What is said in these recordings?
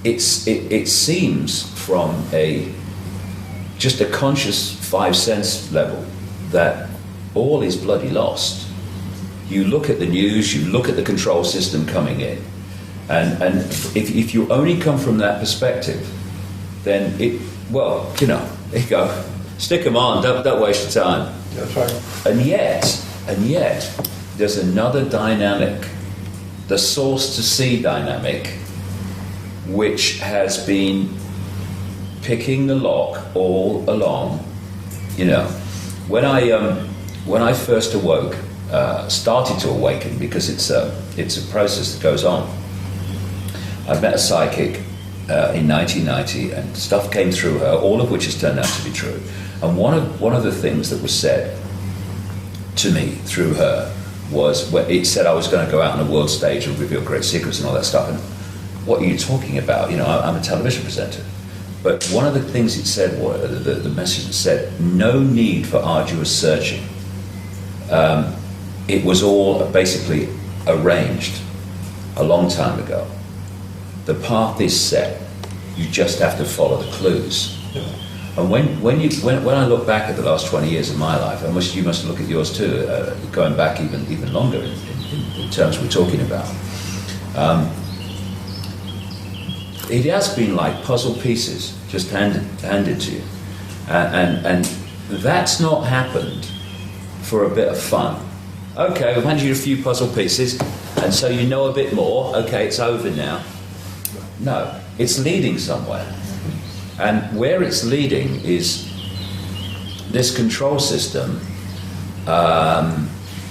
it seems from just a conscious five sense level that all is bloody lost. You look at the news, you look at the control system coming in, and if you only come from that perspective, then there you go, stick them on, don't waste your time. That's right. And yet, there's another dynamic, the source to see dynamic, which has been picking the lock all along. When I first awoke, started to awaken, because it's a process that goes on. I met a psychic in 1990, and stuff came through her, all of which has turned out to be true. And one of the things that was said to me through her was, it said I was going to go out on a world stage and reveal great secrets and all that stuff. And what are you talking about? I'm a television presenter. But one of the things it said, the message said, no need for arduous searching. It was all basically arranged a long time ago. The path is set. You just have to follow the clues. Yeah. And when I look back at the last 20 years of my life, and you must look at yours too, going back even longer in terms we're talking about, it has been like puzzle pieces just handed to you, and that's not happened for a bit of fun. Okay, we've handed you a few puzzle pieces, and so you know a bit more. Okay, it's over now. No, it's leading somewhere. And where it's leading is this control system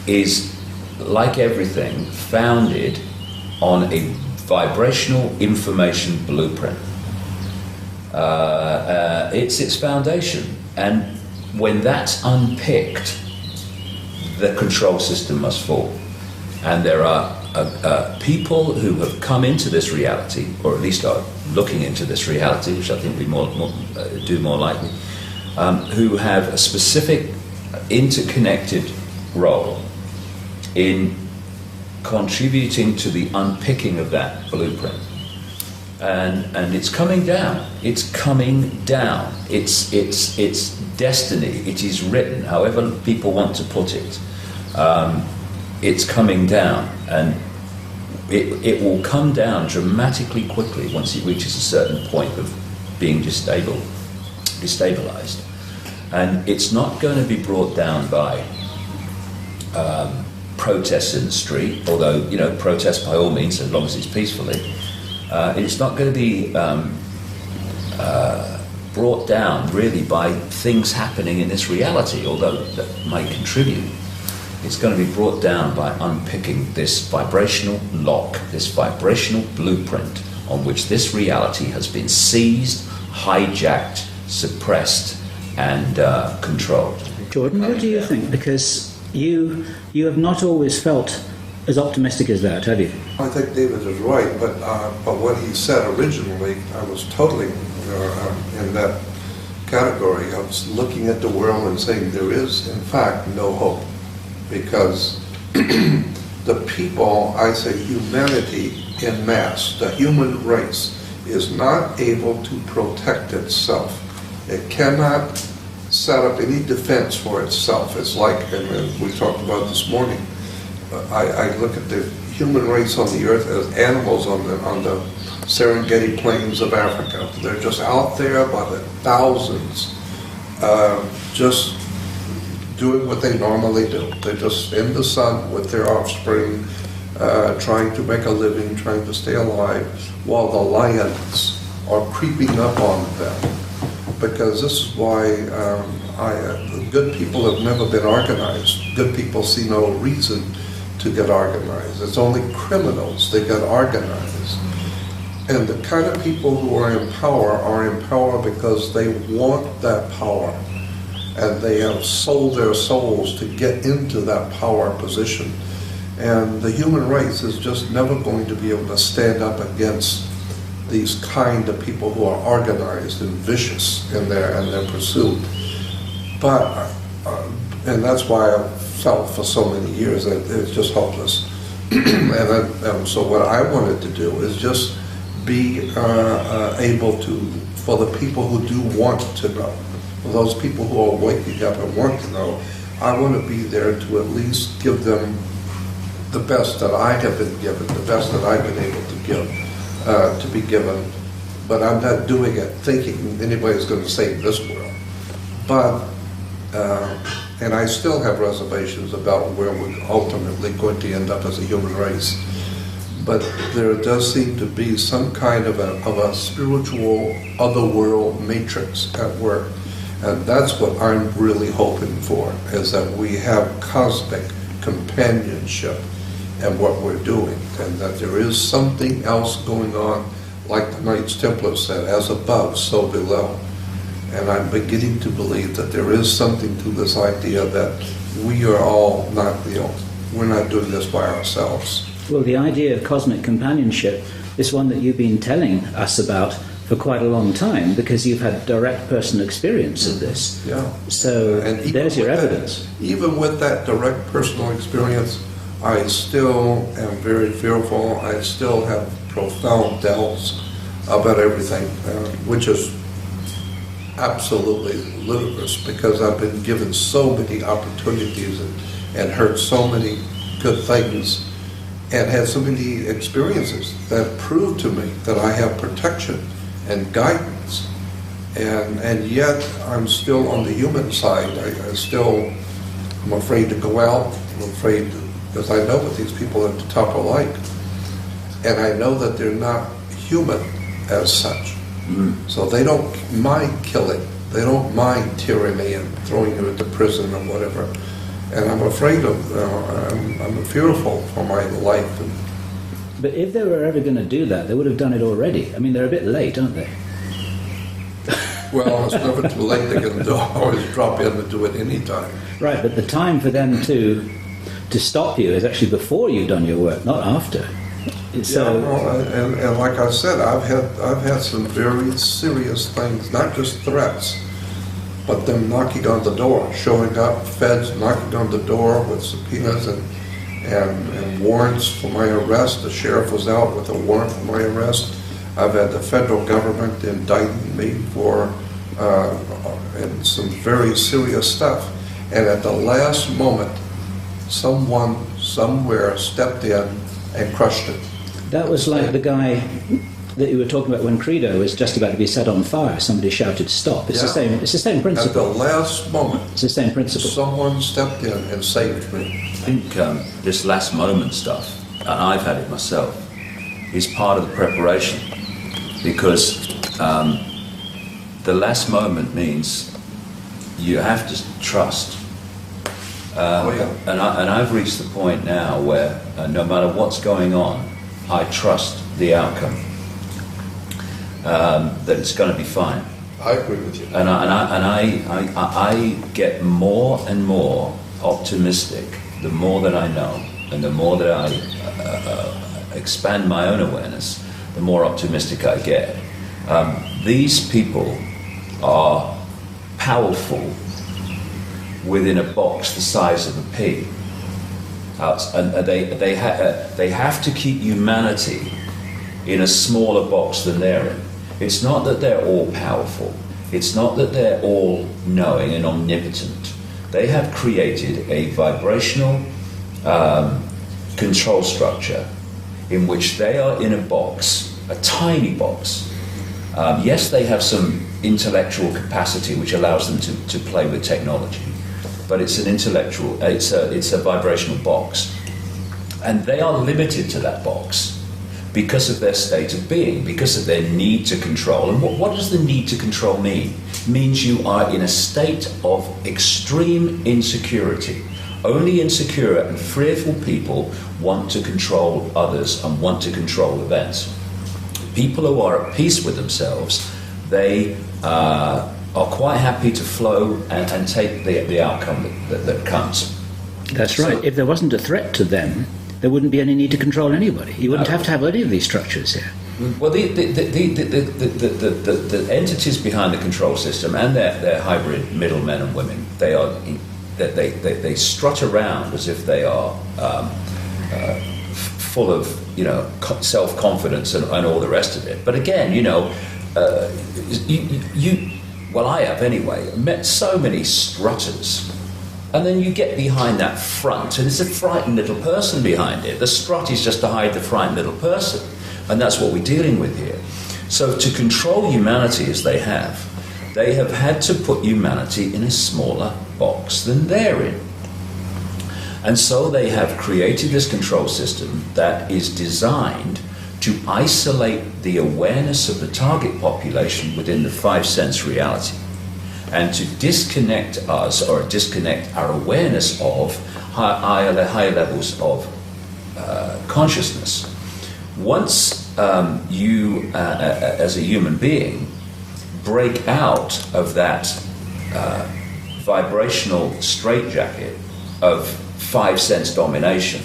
is, like everything, founded on a vibrational information blueprint. It's its foundation. And when that's unpicked, the control system must fall. And there are people who have come into this reality, or at least are looking into this reality, which I think we do more likely, who have a specific interconnected role in contributing to the unpicking of that blueprint. And it's coming down. It's coming down. It's destiny. It is written, however people want to put it. It's coming down, and it will come down dramatically quickly once it reaches a certain point of being destabilized. And it's not going to be brought down by protests in the street, although, protest by all means, as long as it's peacefully. It's not going to be brought down really by things happening in this reality, although that might contribute. It's going to be brought down by unpicking this vibrational lock, this vibrational blueprint on which this reality has been seized, hijacked, suppressed, and controlled. Jordan, what do you think? Because you have not always felt as optimistic as that, have you? I think David is right, but what he said originally, I was totally in that category. I was looking at the world and saying there is, in fact, no hope. Because the people, I say humanity in mass, the human race, is not able to protect itself. It cannot set up any defense for itself. It's like, and we talked about this morning, I look at the human race on the earth as animals on the Serengeti plains of Africa. They're just out there by the thousands, just doing what they normally do. They're just in the sun with their offspring, trying to make a living, trying to stay alive, while the lions are creeping up on them. Because this is why good people have never been organized. Good people see no reason to get organized. It's only criminals that get organized. And the kind of people who are in power because they want that power. And they have sold their souls to get into that power position. And the human race is just never going to be able to stand up against these kind of people who are organized and vicious in their pursuit. But, and that's why I felt for so many years that it's just hopeless. And so what I wanted to do is just be able to, for the people who do want to know, for those people who are waking up and want to know, I want to be there to at least give them the best that I have been given, the best that I've been able to give, to be given. But I'm not doing it thinking anybody's going to save this world. But, and I still have reservations about where we're ultimately going to end up as a human race. But there does seem to be some kind of a spiritual otherworld matrix at work. And that's what I'm really hoping for, is that we have cosmic companionship in what we're doing, and that there is something else going on, like the Knights Templar said, as above, so below. And I'm beginning to believe that there is something to this idea that we are all not, we're not doing this by ourselves. Well, the idea of cosmic companionship is one that you've been telling us about for quite a long time, because you've had direct personal experience of this. Yeah. So there's your evidence. Even with that direct personal experience, I still am very fearful. I still have profound doubts about everything, which is absolutely ludicrous, because I've been given so many opportunities and heard so many good things and had so many experiences that prove to me that I have protection and guidance, and yet I'm still on the human side. I'm afraid to go out. I'm afraid because I know what these people at the top are like, and I know that they're not human as such. So they don't mind killing. They don't mind tyranny and throwing you into prison or whatever. And I'm afraid of. I'm fearful for my life. But if they were ever going to do that, they would have done it already. I mean, they're a bit late, aren't they? Well, it's never too late. They can always drop in and do it any time. Right, but the time for them to stop you is actually before you've done your work, not after. So, yeah, well, and like I said, I've had some very serious things, not just threats, but them knocking on the door, showing up, feds knocking on the door with subpoenas and warrants for my arrest. The sheriff was out with a warrant for my arrest. I've had the federal government indicting me for and some very serious stuff. And at the last moment, someone somewhere stepped in and crushed it. That was like the guy that you were talking about when Credo was just about to be set on fire. Somebody shouted "stop." It's the same. It's the same principle. At the last moment, it's the same principle. Someone stepped in and saved me. I think this last moment stuff, and I've had it myself, is part of the preparation, because the last moment means you have to trust. And I've reached the point now where no matter what's going on, I trust the outcome, that it's going to be fine. I agree with you. And I get more and more optimistic the more that I know, and the more that I expand my own awareness, the more optimistic I get. These people are powerful within a box the size of a pea. And they have to keep humanity in a smaller box than they're in. It's not that they're all powerful. It's not that they're all knowing and omnipotent. They have created a vibrational control structure in which they are in a box, a tiny box. Yes, they have some intellectual capacity which allows them to play with technology. But it's an intellectual, it's a vibrational box. And they are limited to that box because of their state of being, because of their need to control. And what does the need to control mean? It means you are in a state of extreme insecurity. Only insecure and fearful people want to control others and want to control events. People who are at peace with themselves, they are quite happy to flow and take the outcome that comes. That's right. If there wasn't a threat to them, there wouldn't be any need to control anybody. You wouldn't have to have any of these structures here. Well, the entities behind the control system and their hybrid middlemen and women, they strut around as if they are full of, self-confidence and all the rest of it. But again, I have anyway, met so many strutters. And then you get behind that front, and there's a frightened little person behind it. The strut is just to hide the frightened little person. And that's what we're dealing with here. So to control humanity as they have had to put humanity in a smaller box than they're in. And so they have created this control system that is designed to isolate the awareness of the target population within the five-sense reality, and to disconnect us, or disconnect our awareness of higher levels of consciousness. Once you, as a human being, break out of that vibrational straitjacket of five-sense domination,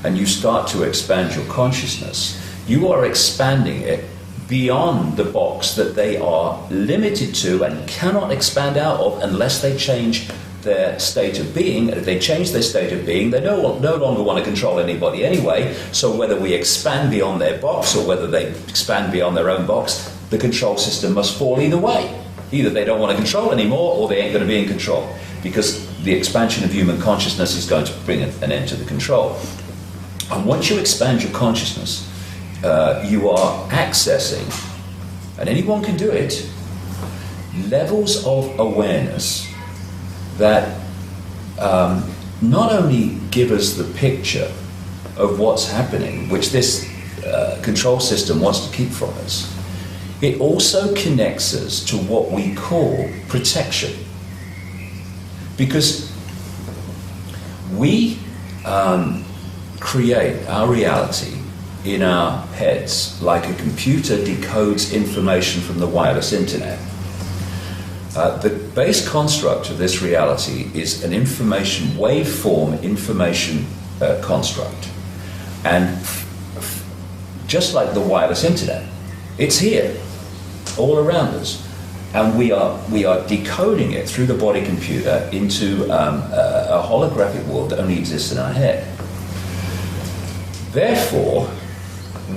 and you start to expand your consciousness, you are expanding it beyond the box that they are limited to and cannot expand out of unless they change their state of being. And if they change their state of being, they no longer want to control anybody anyway. So whether we expand beyond their box or whether they expand beyond their own box, the control system must fall either way. Either they don't want to control anymore, or they ain't going to be in control, because the expansion of human consciousness is going to bring an end to the control. And once you expand your consciousness, you are accessing, and anyone can do it, levels of awareness that not only give us the picture of what's happening, which this control system wants to keep from us, it also connects us to what we call protection. Because we create our reality in our heads like a computer decodes information from the wireless internet. The base construct of this reality is an information, waveform information construct. And just like the wireless internet, it's here, all around us. And we are decoding it through the body computer into a holographic world that only exists in our head. Therefore,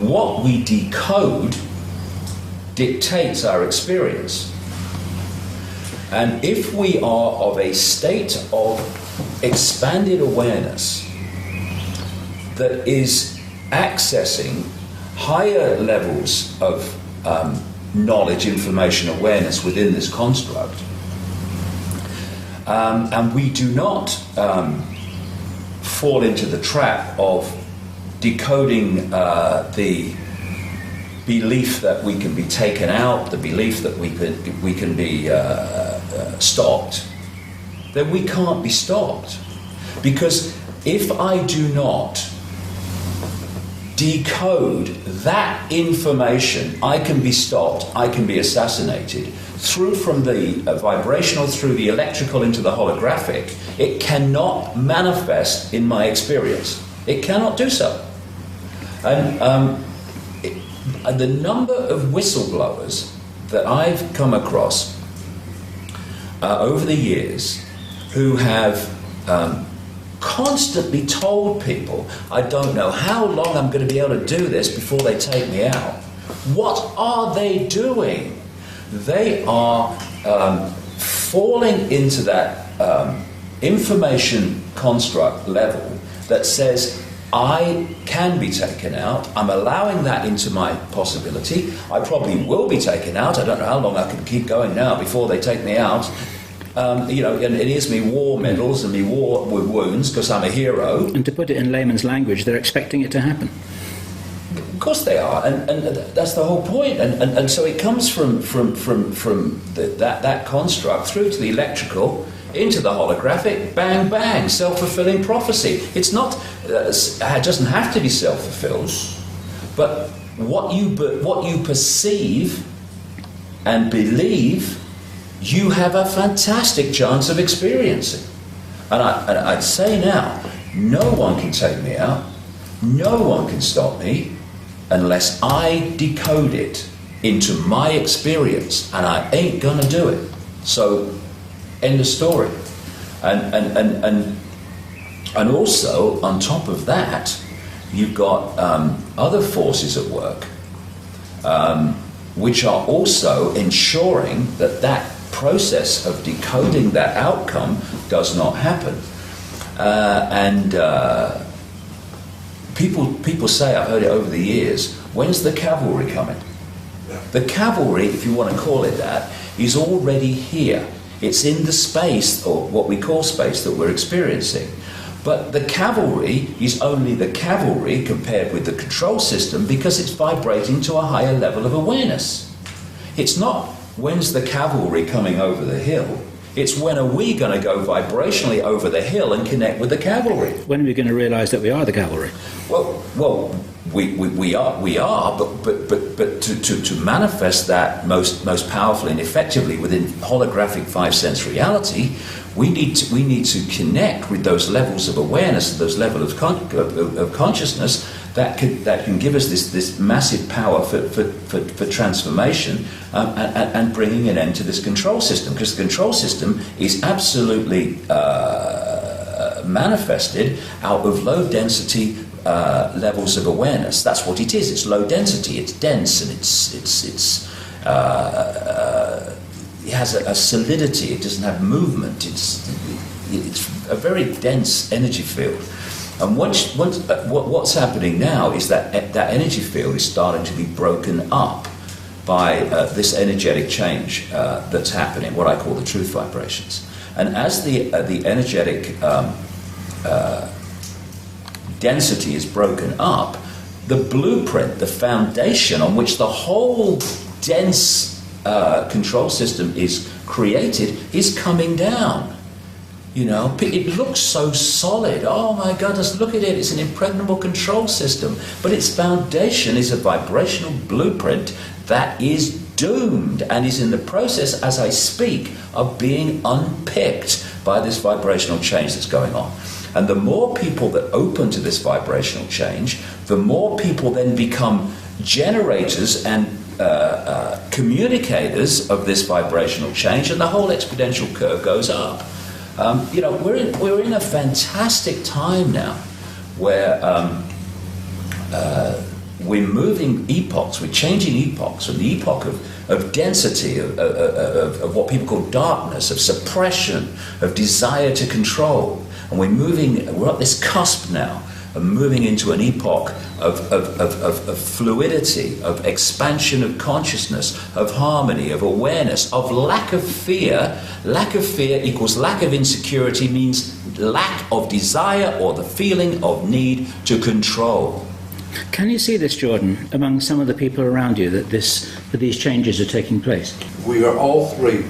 what we decode dictates our experience. And if we are of a state of expanded awareness that is accessing higher levels of knowledge, information, awareness within this construct, and we do not fall into the trap of decoding the belief that we can be taken out, the belief that we can be stopped, then we can't be stopped. Because if I do not decode that information, I can be stopped, I can be assassinated. Through from the vibrational, through the electrical into the holographic, it cannot manifest in my experience. It cannot do so. And the number of whistleblowers that I've come across over the years who have constantly told people, I don't know how long I'm going to be able to do this before they take me out. What are they doing? They are falling into that information construct level that says, I can be taken out. I'm allowing that into my possibility. I probably will be taken out. I don't know how long I can keep going now before they take me out. And it is me war medals and me war wounds because I'm a hero. And to put it in layman's language, they're expecting it to happen. Of course they are, and that's the whole point. And so it comes from that construct through to the electrical, into the holographic, bang, bang, self-fulfilling prophecy. It's not, it doesn't have to be self-fulfilled, but what you perceive and believe, you have a fantastic chance of experiencing. And I'd say now, no one can take me out, no one can stop me, unless I decode it into my experience, and I ain't gonna do it. So, end of story. And also, on top of that, you've got other forces at work, which are also ensuring that that process of decoding that outcome does not happen. People say, I've heard it over the years, when's the cavalry coming? The cavalry, if you want to call it that, is already here. It's in the space, or what we call space, that we're experiencing. But the cavalry is only the cavalry compared with the control system because it's vibrating to a higher level of awareness. It's not when's the cavalry coming over the hill. It's when are we going to go vibrationally over the hill and connect with the cavalry? When are we going to realise that we are the cavalry? Well, we are, but to manifest that most powerfully and effectively within holographic five-sense reality, we need to connect with those levels of awareness, those levels of consciousness that can give us this massive power for transformation and bringing an end to this control system, because the control system is absolutely manifested out of low density levels of awareness. That's what it is. It's low density. It's dense, and it has a solidity. It doesn't have movement. It's a very dense energy field. And what's happening now is that energy field is starting to be broken up by this energetic change that's happening, what I call the truth vibrations. And as the energetic density is broken up, the blueprint, the foundation on which the whole dense control system is created is coming down. You know, it looks so solid. Oh my goodness, look at it. It's an impregnable control system. But its foundation is a vibrational blueprint that is doomed and is in the process, as I speak, of being unpicked by this vibrational change that's going on. And the more people that open to this vibrational change, the more people then become generators and communicators of this vibrational change, and the whole exponential curve goes up. We're in a fantastic time now where we're moving epochs, we're changing epochs from the epoch of density, of what people call darkness, of suppression, of desire to control. And we're at this cusp now of moving into an epoch of fluidity, of expansion of consciousness, of harmony, of awareness, of lack of fear. Lack of fear equals lack of insecurity, means lack of desire or the feeling of need to control. Can you see this, Jordan, among some of the people around you, that these changes are taking place? We are all three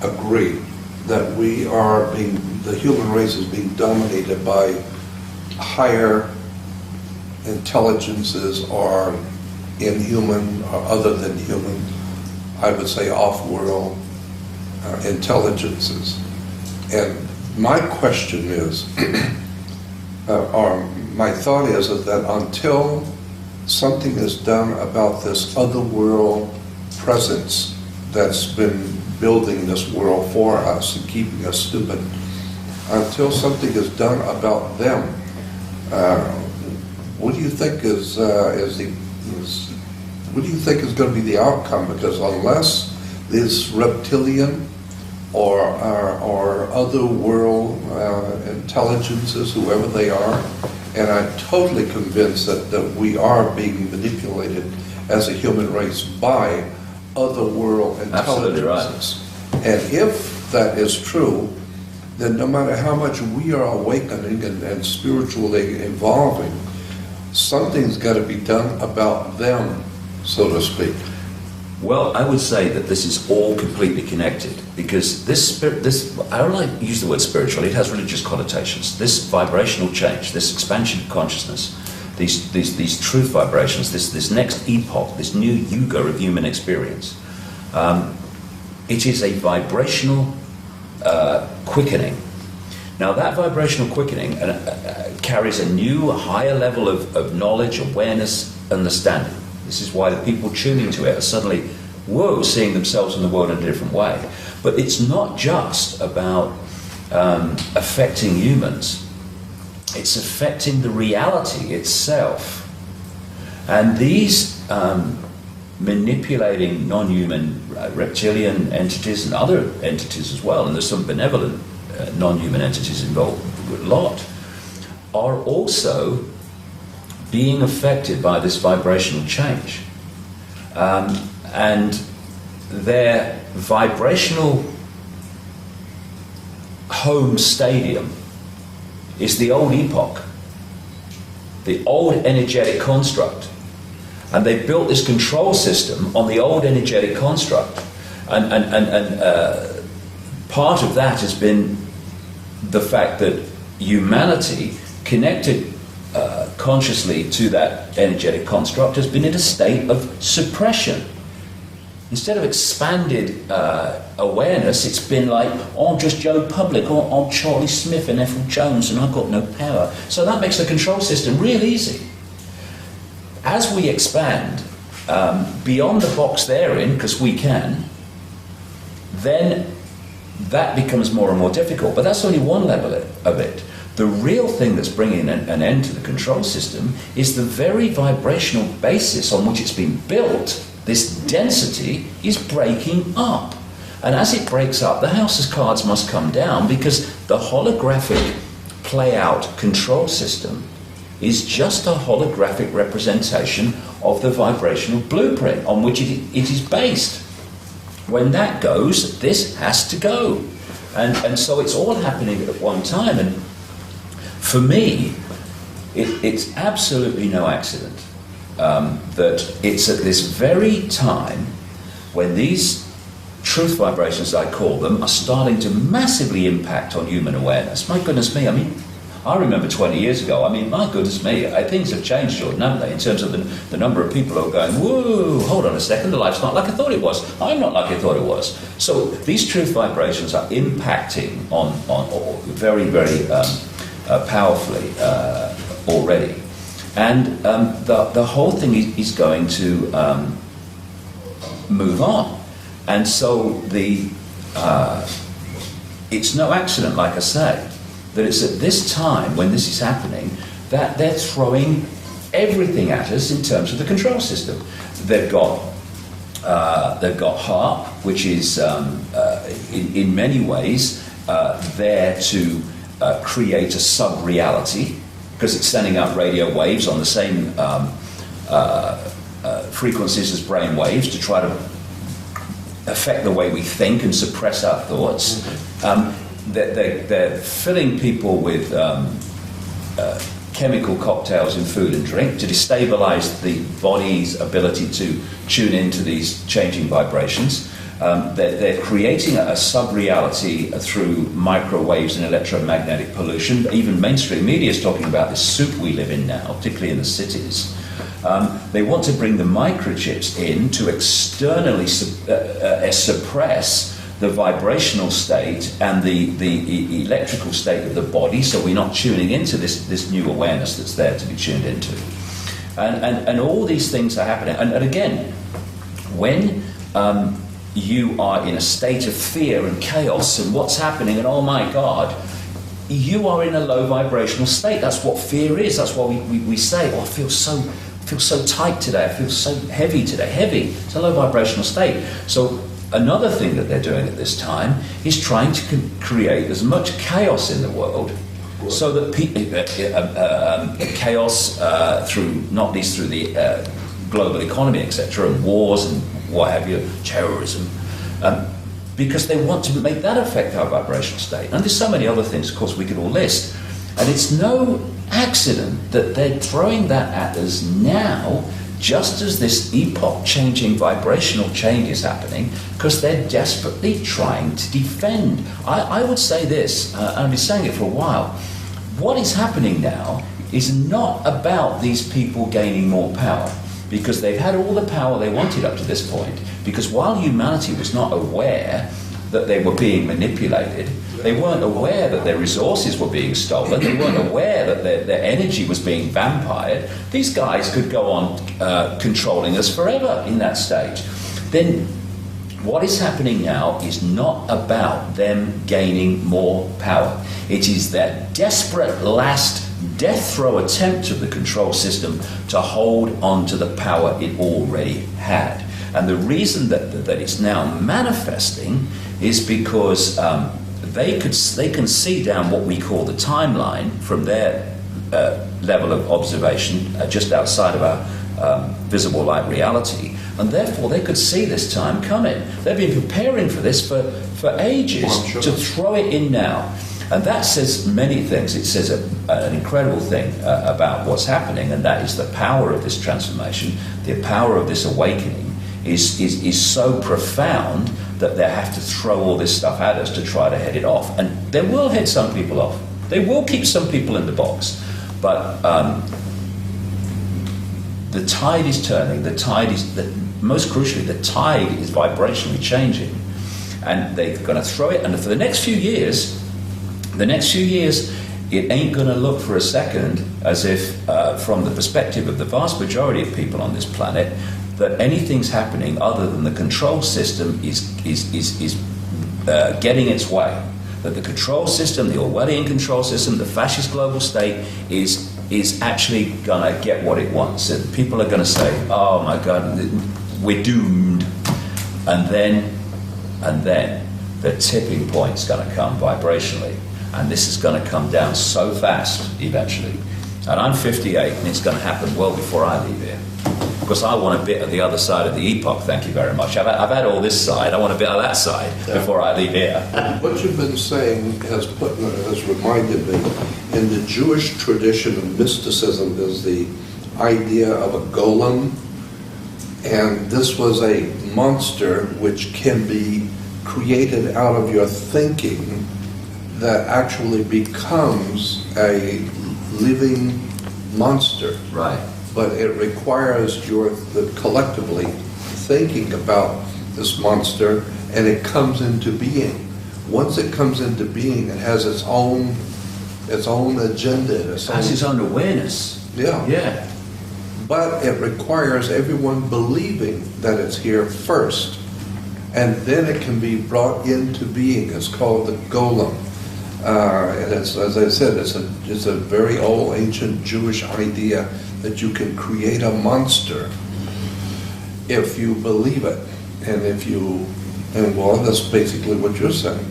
agree that the human race is being dominated by higher intelligences or inhuman or other than human, I would say off-world intelligences. And my question is, or my thought is that until something is done about this other-world presence that's been building this world for us and keeping us stupid, until something is done about them, what do you think is going to be the outcome? Because unless this reptilian or other world intelligences, whoever they are, and I'm totally convinced that we are being manipulated as a human race by other world intelligences. Right. And if that is true, then no matter how much we are awakening and spiritually evolving, something's got to be done about them, so to speak. Well, I would say that this is all completely connected, because this I don't like to use the word spiritual, it has religious connotations. This vibrational change, this expansion of consciousness, these truth vibrations, this next epoch, this new yuga of human experience, it is a vibrational quickening. Now that vibrational quickening carries a new, higher level of knowledge, awareness, understanding. This is why the people tuning to it are suddenly, seeing themselves in the world in a different way. But it's not just about affecting humans. it's affecting the reality itself. And these manipulating non-human reptilian entities and other entities as well, and there's some benevolent non-human entities involved a lot, are also being affected by this vibrational change. And their vibrational home stadium is the old epoch, the old energetic construct. And they built this control system on the old energetic construct. And part of that has been the fact that humanity, connected consciously to that energetic construct, has been in a state of suppression. Instead of expanded awareness, it's been like, oh, I'm just Joe Public, or I'm Charlie Smith and Ethel Jones, and I've got no power. So that makes the control system real easy. As we expand beyond the box they're in, because we can, then that becomes more and more difficult. But that's only one level of it. The real thing that's bringing an end to the control system is the very vibrational basis on which it's been built. This density is breaking up. And as it breaks up, the house of cards must come down, because the holographic play-out control system is just a holographic representation of the vibrational blueprint on which it is based. When that goes, this has to go. And so it's all happening at one time. And for me, it's absolutely no accident that it's at this very time when these truth vibrations, I call them, are starting to massively impact on human awareness. My goodness me, I mean, I remember 20 years ago, I mean, my goodness me, things have changed, Jordan, haven't they, in terms of the number of people who are going, whoa, hold on a second, the life's not like I thought it was. I'm not like I thought it was. So these truth vibrations are impacting on very, very powerfully already. And the whole thing is going to move on. And so it's no accident, like I say, that it's at this time when this is happening that they're throwing everything at us in terms of the control system. They've got HARP, which is in many ways there to create a sub-reality, because it's sending out radio waves on the same frequencies as brain waves to try to affect the way we think and suppress our thoughts. They're filling people with chemical cocktails in food and drink to destabilize the body's ability to tune into these changing vibrations. They're creating a sub-reality through microwaves and electromagnetic pollution. Even mainstream media is talking about this soup we live in now, particularly in the cities. They want to bring the microchips in to externally suppress the vibrational state and the electrical state of the body, so we're not tuning into this new awareness that's there to be tuned into. And all these things are happening. And again, when you are in a state of fear and chaos and what's happening, and oh my God, you are in a low vibrational state. That's what fear is. That's why we say, oh, I feel so tight today, I feel so heavy today. Heavy, it's a low vibrational state. So another thing that they're doing at this time is trying to create as much chaos in the world, so that chaos through, not least through the global economy, etc., and wars and what have you, terrorism, because they want to make that affect our vibrational state. And there's so many other things, of course, we could all list. And it's no accident that they're throwing that at us now, just as this epoch-changing vibrational change is happening, because they're desperately trying to defend. I would say this, I've been saying it for a while, what is happening now is not about these people gaining more power, because they've had all the power they wanted up to this point, because while humanity was not aware that they were being manipulated, they weren't aware that their resources were being stolen, they weren't aware that their energy was being vampired. These guys could go on controlling us forever in that stage. Then What is happening now is not about them gaining more power. It is their desperate last death throw attempt of the control system to hold on to the power it already had. And the reason that it's now manifesting is because they can see down what we call the timeline from their level of observation just outside of our visible light reality, and therefore they could see this time coming. They've been preparing for this for ages, to throw it in now. And that says many things. It says an incredible thing about what's happening, and that is the power of this transformation, the power of this awakening is so profound that they have to throw all this stuff at us to try to head it off. And they will head some people off. They will keep some people in the box. But the tide is turning. Most crucially, the tide is vibrationally changing. And they're going to throw it. And for the next few years, it ain't going to look for a second as if, from the perspective of the vast majority of people on this planet, that anything's happening other than the control system is getting its way. That the control system, the Orwellian control system, the fascist global state is actually going to get what it wants. And people are going to say, oh my God, we're doomed. And then the tipping point's going to come vibrationally. And this is going to come down so fast eventually. And I'm 58, and it's going to happen well before I leave here. Because I want a bit of the other side of the epoch, thank you very much. I've had all this side, I want a bit of that side before I leave here. What you've been saying has reminded me, in the Jewish tradition of mysticism, there's the idea of a golem, and this was a monster which can be created out of your thinking that actually becomes a living monster. Right. But it requires the collectively thinking about this monster, and it comes into being. Once it comes into being, it has its own agenda. It has its own awareness. Yeah. But it requires everyone believing that it's here first, and then it can be brought into being. It's called the golem. And it's, as I said, it's a very old, ancient Jewish idea that you can create a monster if you believe it, and well, that's basically what you're saying.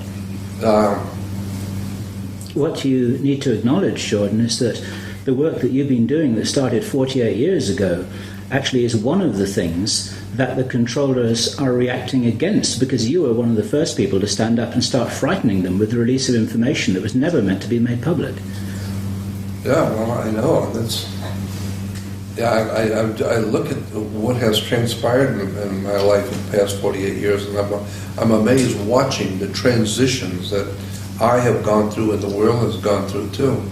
What you need to acknowledge, Jordan, is that the work that you've been doing that started 48 years ago actually is one of the things that the controllers are reacting against, because you were one of the first people to stand up and start frightening them with the release of information that was never meant to be made public. Yeah, well, I know. I look at what has transpired in my life in the past 48 years, and I'm amazed watching the transitions that I have gone through and the world has gone through too.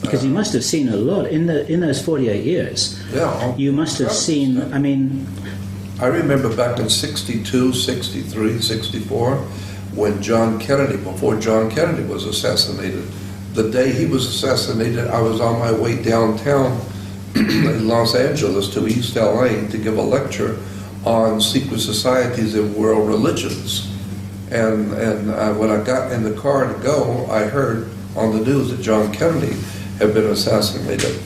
Because you must have seen a lot in those 48 years. Yeah. You must have seen, I mean... I remember back in 62, 63, 64, when before John Kennedy was assassinated. The day he was assassinated, I was on my way downtown in Los Angeles to East LA to give a lecture on secret societies and world religions. And when I got in the car to go, I heard on the news that John Kennedy had been assassinated.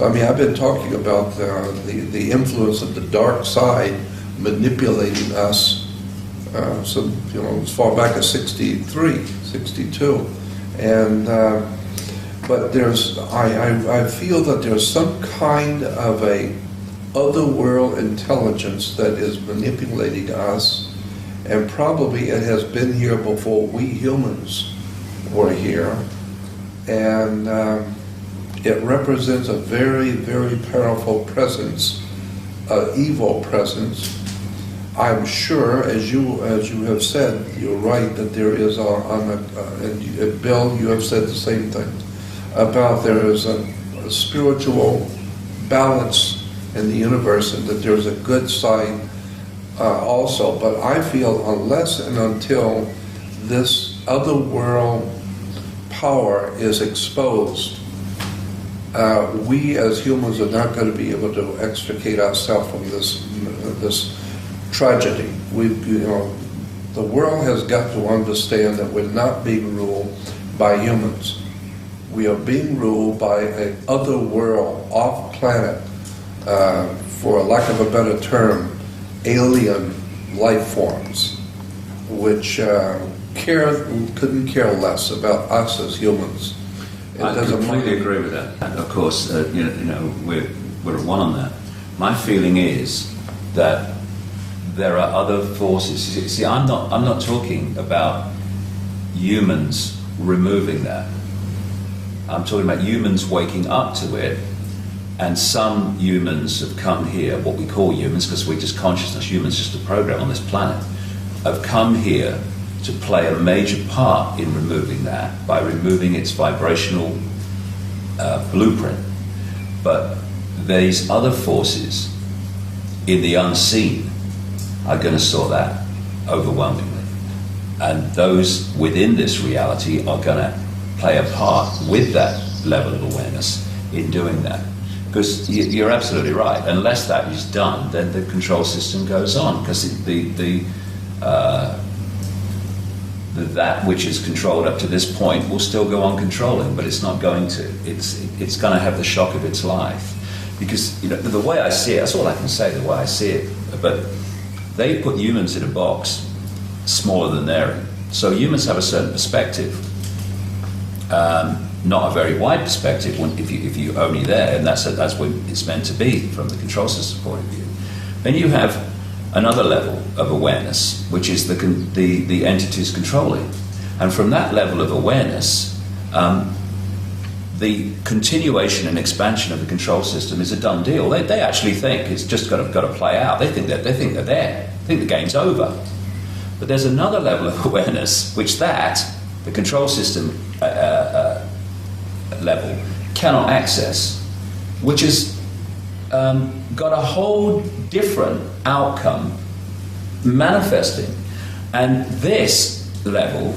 I mean, I've been talking about the influence of the dark side manipulating us, as far back as 63, 62. And but I feel that there's some kind of a otherworld intelligence that is manipulating us, and probably it has been here before we humans were here, and it represents a very, very powerful presence, evil presence. I'm sure, as you have said, you're right that there is and Bill, you have said the same thing about there is a spiritual balance in the universe, and that there's a good side also. But I feel unless and until this other world power is exposed, we as humans are not going to be able to extricate ourselves from this tragedy. The world has got to understand that we're not being ruled by humans. We are being ruled by an other world, off planet, for lack of a better term, alien life forms, which couldn't care less about us as humans. I completely agree with that. And of course, we're at one on that. My feeling is that there are other forces. See, I'm not talking about humans removing that. I'm talking about humans waking up to it, and some humans have come here, what we call humans, because we're just consciousness, humans just a program on this planet, have come here to play a major part in removing that by removing its vibrational blueprint. But these other forces in the unseen are going to sort that overwhelmingly. And those within this reality are going to play a part with that level of awareness in doing that. Because you're absolutely right. Unless that is done, then the control system goes on. Because that which is controlled up to this point will still go on controlling, but it's not going to. It's going to have the shock of its life. Because the way I see it, that's all I can say, the way I see it. But they put humans in a box smaller than they're in. So humans have a certain perspective, not a very wide perspective if you're only there, and that's what it's meant to be from the control system point of view. Then you have another level of awareness, which is the entities controlling. And from that level of awareness, the continuation and expansion of the control system is a done deal. They actually think it's just got to play out. They think they're there. They think the game's over. But there's another level of awareness, which the control system level cannot access, which has got a whole different outcome manifesting. And this level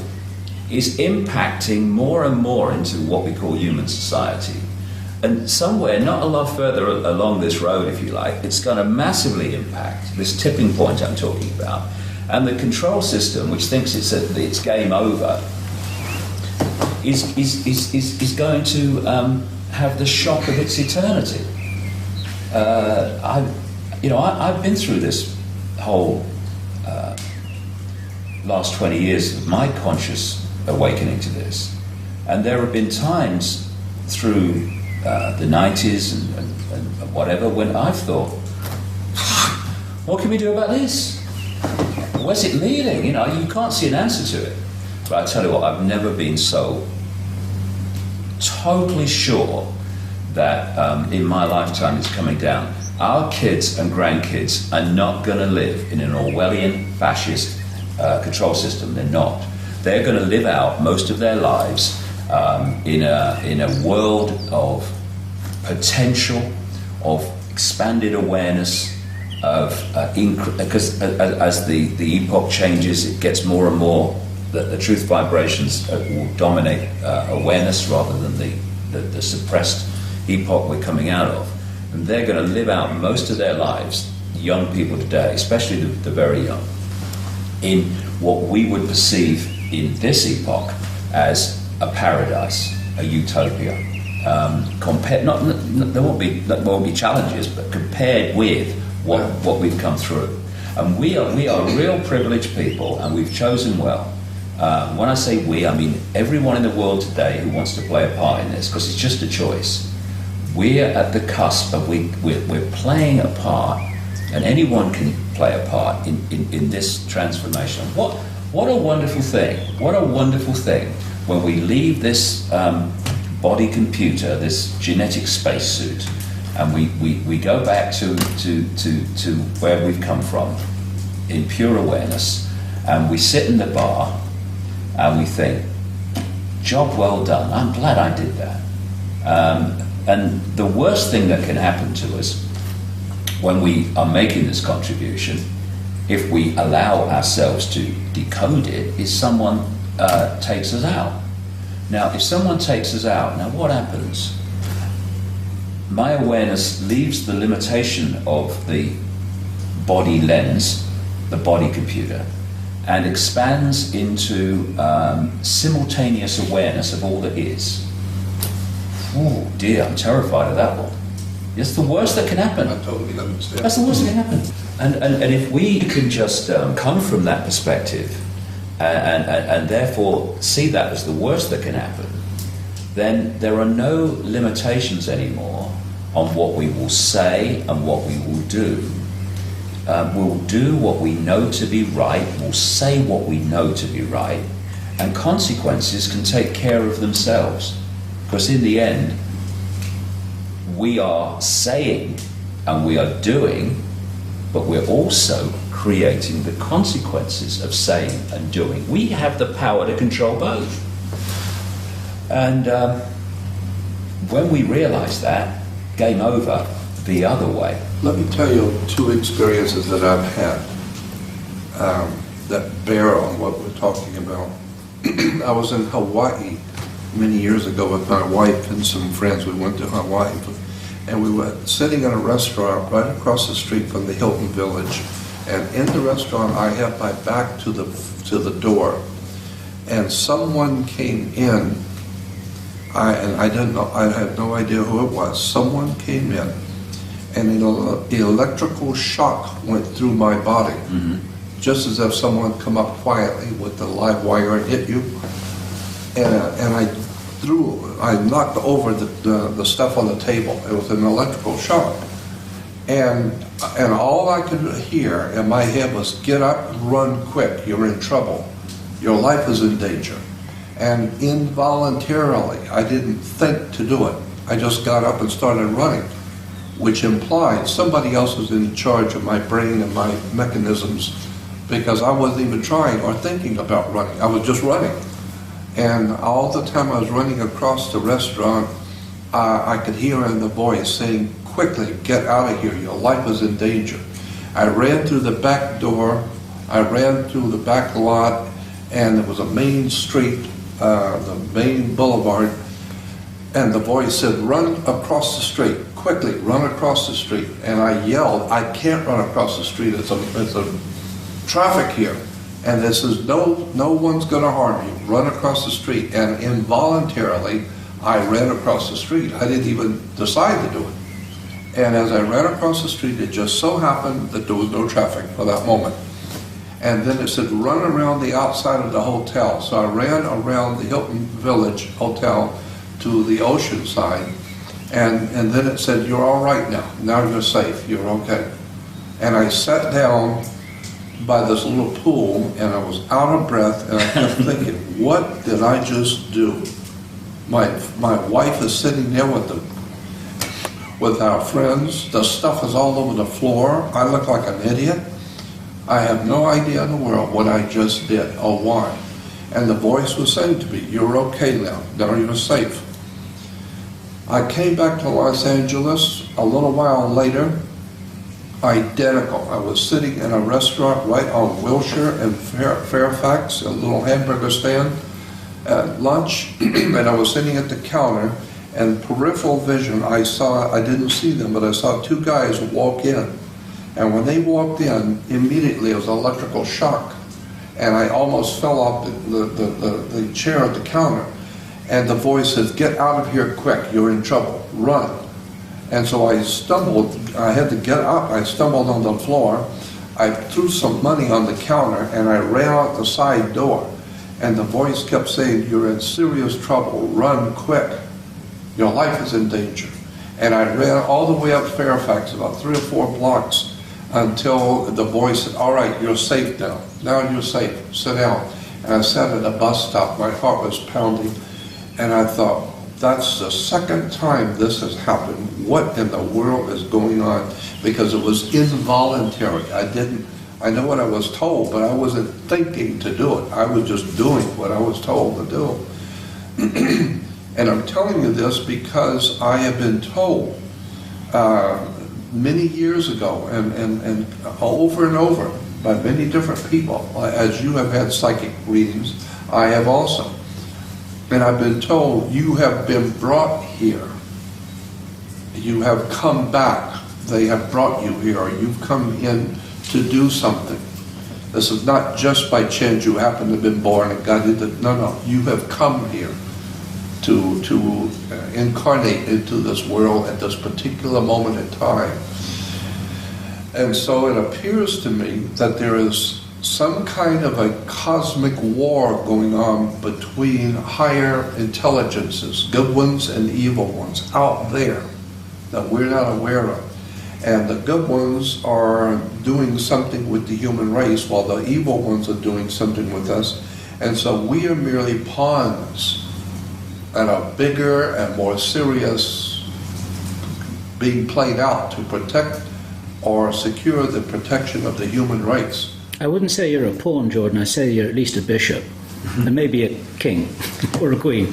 is impacting more and more into what we call human society. And somewhere, not a lot further along this road, if you like, it's going to massively impact this tipping point I'm talking about. And the control system, which thinks it's game over, is going to have the shock of its eternity. I've been through this whole last 20 years of my conscious awakening to this, and there have been times through the 90s and whatever when I've thought, what can we do about this? Where's it leading? You can't see an answer to it. But I tell you what, I've never been so totally sure that in my lifetime it's coming down. Our kids and grandkids are not going to live in an Orwellian fascist control system. They're not. They're going to live out most of their lives in a world of potential, of expanded awareness, because as the epoch changes, it gets more and more that the truth vibrations will dominate awareness rather than the suppressed epoch we're coming out of. And they're going to live out most of their lives, young people today, especially the very young, in what we would perceive in this epoch as a paradise, a utopia. There won't be challenges, but compared with what we've come through. And we are real privileged people, and we've chosen well. When I say we, I mean everyone in the world today who wants to play a part in this, because it's just a choice. We're at the cusp of we're playing a part, and anyone can play a part in this transformation. What a wonderful thing! What a wonderful thing when we leave this body computer, this genetic spacesuit, and we go back to where we've come from in pure awareness, and we sit in the bar and we think, job well done, I'm glad I did that. And the worst thing that can happen to us when we are making this contribution, if we allow ourselves to decode it, is someone takes us out. Now, if someone takes us out, now what happens? My awareness leaves the limitation of the body lens, the body computer, and expands into simultaneous awareness of all that is. Oh dear, I'm terrified of that one. It's the worst that can happen. I totally understand. That's the worst that can happen. And if we can just come from that perspective and therefore see that as the worst that can happen, then there are no limitations anymore on what we will say and what we will do. We'll do what we know to be right, we'll say what we know to be right, and consequences can take care of themselves. Because in the end, we are saying and we are doing, but we're also creating the consequences of saying and doing. We have the power to control both. And when we realize that, game over the other way. Let me tell you two experiences that I've had that bear on what we're talking about. I was in Hawaii many years ago with my wife and some friends. We went to Hawaii, and we were sitting in a restaurant right across the street from the Hilton Village. And in the restaurant, I had my back to the door, and someone came in. I didn't know. I had no idea who it was. Someone came in, and the electrical shock went through my body, just as if someone come up quietly with the live wire and hit you. And I knocked over the stuff on the table. It was an electrical shock. And all I could hear in my head was, get up, run quick, you're in trouble. Your life is in danger. And involuntarily, I didn't think to do it. I just got up and started running, which implied somebody else was in charge of my brain and my mechanisms, because I wasn't even trying or thinking about running. I was just running. And all the time I was running across the restaurant, I could hear in the voice saying, quickly, get out of here, your life is in danger. I ran through the back door, I ran through the back lot, and there was a main street, the main boulevard, and the voice said, run across the street, quickly, run across the street. And I yelled, I can't run across the street, it's a traffic here. And this is no one's going to harm you. Run across the street. And involuntarily, I ran across the street. I didn't even decide to do it. And as I ran across the street, it just so happened that there was no traffic for that moment. And then it said, run around the outside of the hotel. So I ran around the Hilton Village Hotel to the ocean side. And then it said, you're all right now. Now you're safe. You're okay. And I sat down by this little pool, and I was out of breath, and I kept thinking, what did I just do? My wife is sitting there with our friends. The stuff is all over the floor. I look like an idiot. I have no idea in the world what I just did or why. And the voice was saying to me, you're okay now. Now you're safe. I came back to Los Angeles a little while later. Identical. I was sitting in a restaurant right on Wilshire and Fairfax, a little hamburger stand at lunch, and I was sitting at the counter, and peripheral vision, I didn't see them, but I saw two guys walk in. And when they walked in, immediately it was an electrical shock. And I almost fell off the chair at the counter. And the voice says, get out of here quick, you're in trouble, run. And so I stumbled, I had to get up, I stumbled on the floor, I threw some money on the counter, and I ran out the side door. And the voice kept saying, you're in serious trouble, run quick, your life is in danger. And I ran all the way up Fairfax, about 3 or 4 blocks, until the voice said, all right, you're safe now. Now you're safe, sit down. And I sat at a bus stop, my heart was pounding, and I thought, that's the second time this has happened. What in the world is going on? Because it was involuntary. I know what I was told, but I wasn't thinking to do it. I was just doing what I was told to do. And I'm telling you this because I have been told many years ago and over by many different people, as you have had psychic readings, I have also. And I've been told, you have been brought here. You have come back. They have brought you here. You've come in to do something. This is not just by chance you happen to have been born and God did it. No, you have come here to incarnate into this world at this particular moment in time. And so it appears to me that there is some kind of a cosmic war going on between higher intelligences, good ones and evil ones, out there that we're not aware of. And the good ones are doing something with the human race while the evil ones are doing something with us. And so we are merely pawns at a bigger and more serious being played out to protect or secure the protection of the human race. I wouldn't say you're a pawn, Jordan. I say you're at least a bishop, and maybe a king or a queen.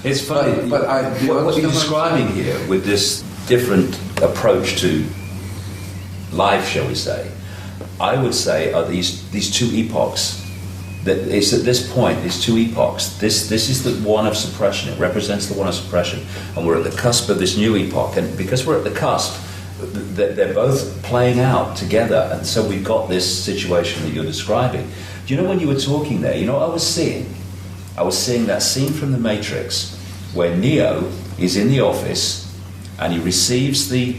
It's funny, but what you're describing here with this different approach to life, shall we say, I would say are these two epochs. That it's at this point, these two epochs. This is the one of suppression. It represents the one of suppression, and we're at the cusp of this new epoch. And because we're at the cusp, they're both playing out together, and so we've got this situation that you're describing. Do you know, when you were talking there, you know what I was seeing? I was seeing that scene from The Matrix where Neo is in the office and he receives the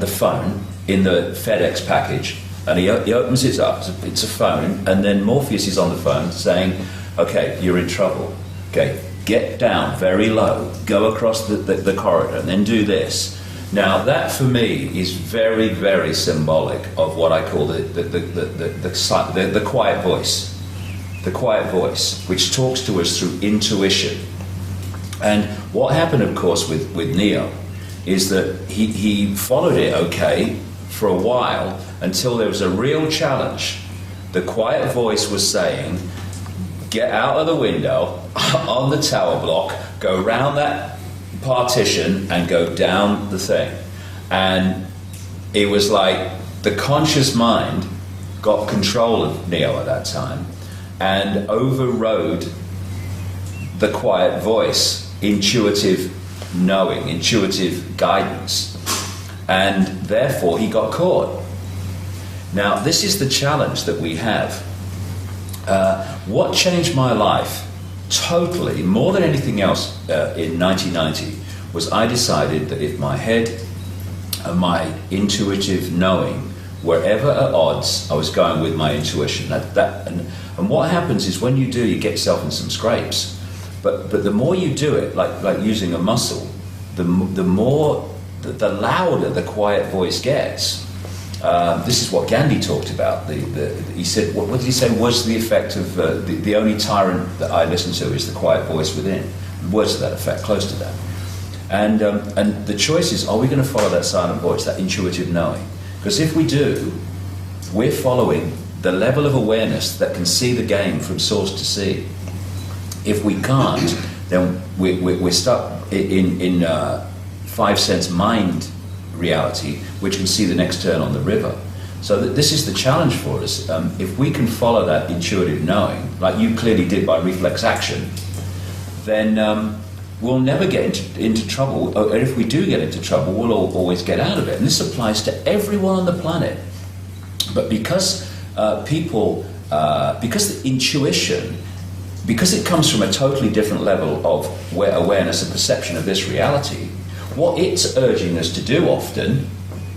phone in the FedEx package, and he opens it up. It's a phone, and then Morpheus is on the phone saying, "Okay, you're in trouble. Okay, get down very low, go across the corridor, and then do this." Now, that for me is very, very symbolic of what I call the quiet voice. The quiet voice, which talks to us through intuition. And what happened, of course, with Neo is that he followed it okay for a while until there was a real challenge. The quiet voice was saying, get out of the window on the tower block, go round that partition and go down the thing. And it was like the conscious mind got control of Neo at that time and overrode the quiet voice, intuitive knowing, intuitive guidance, and therefore he got caught. Now, this is the challenge that we have. What changed my life totally, more than anything else, in 1990, was I decided that if my head and my intuitive knowing were ever at odds, I was going with my intuition. And what happens is when you do, you get yourself in some scrapes. But the more you do it, like using a muscle, the louder the quiet voice gets. This is what Gandhi talked about. He said, what did he say was the effect of the only tyrant that I listen to is the quiet voice within. Words to that effect, close to that. And the choice is, are we going to follow that silent voice, that intuitive knowing? Because if we do, we're following the level of awareness that can see the game from source to sea. If we can't, then we're stuck in five sense mind reality, which can see the next turn on the river. So this is the challenge for us. If we can follow that intuitive knowing, like you clearly did by reflex action, then we'll never get into trouble. Or if we do get into trouble, we'll always get out of it. And this applies to everyone on the planet. But because because the intuition, because it comes from a totally different level of awareness and perception of this reality, what it's urging us to do often,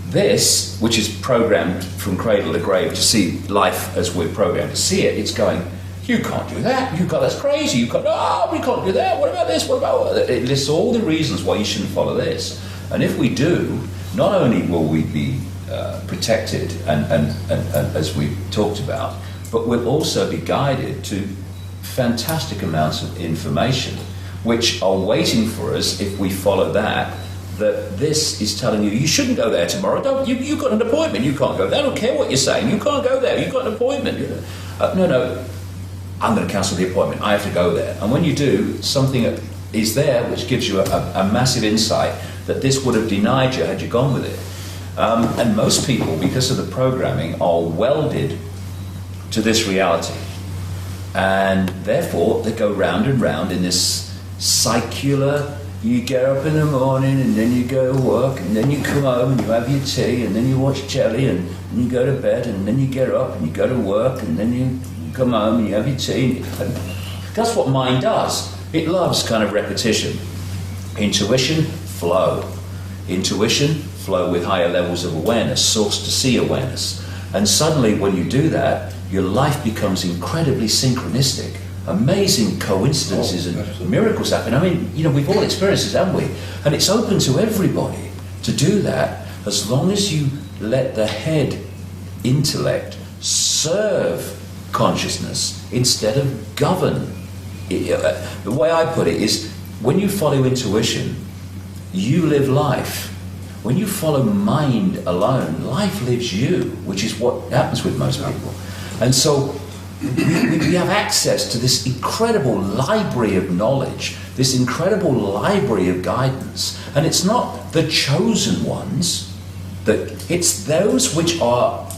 this, which is programmed from cradle to grave to see life as we're programmed to see it, it's going, you can't do that, that's crazy, we can't do that, what about this, what about... It lists all the reasons why you shouldn't follow this. And if we do, not only will we be protected and as we talked about, but we'll also be guided to fantastic amounts of information which are waiting for us if we follow that this is telling you, you shouldn't go there tomorrow. You've got an appointment, you can't go there. I don't care what you're saying, you can't go there, you've got an appointment. No, I'm going to cancel the appointment, I have to go there. And when you do, something is there which gives you a massive insight that this would have denied you had you gone with it. And most people, because of the programming, are welded to this reality. And therefore, they go round and round in this circular, you get up in the morning and then you go to work and then you come home and you have your tea and then you watch telly and you go to bed and then you get up and you go to work and then you come home and you have your tea. And that's what mind does. It loves kind of repetition. Intuition, flow. Intuition, flow with higher levels of awareness, source to see awareness. And suddenly when you do that, your life becomes incredibly synchronistic. Amazing coincidences and miracles happen. I mean, we've all experienced it, haven't we? And it's open to everybody to do that as long as you let the head intellect serve consciousness instead of govern. The way I put it is, when you follow intuition, you live life. When you follow mind alone, life lives you, which is what happens with most people. And so we have access to this incredible library of knowledge, this incredible library of guidance. And it's not the chosen ones, it's those which are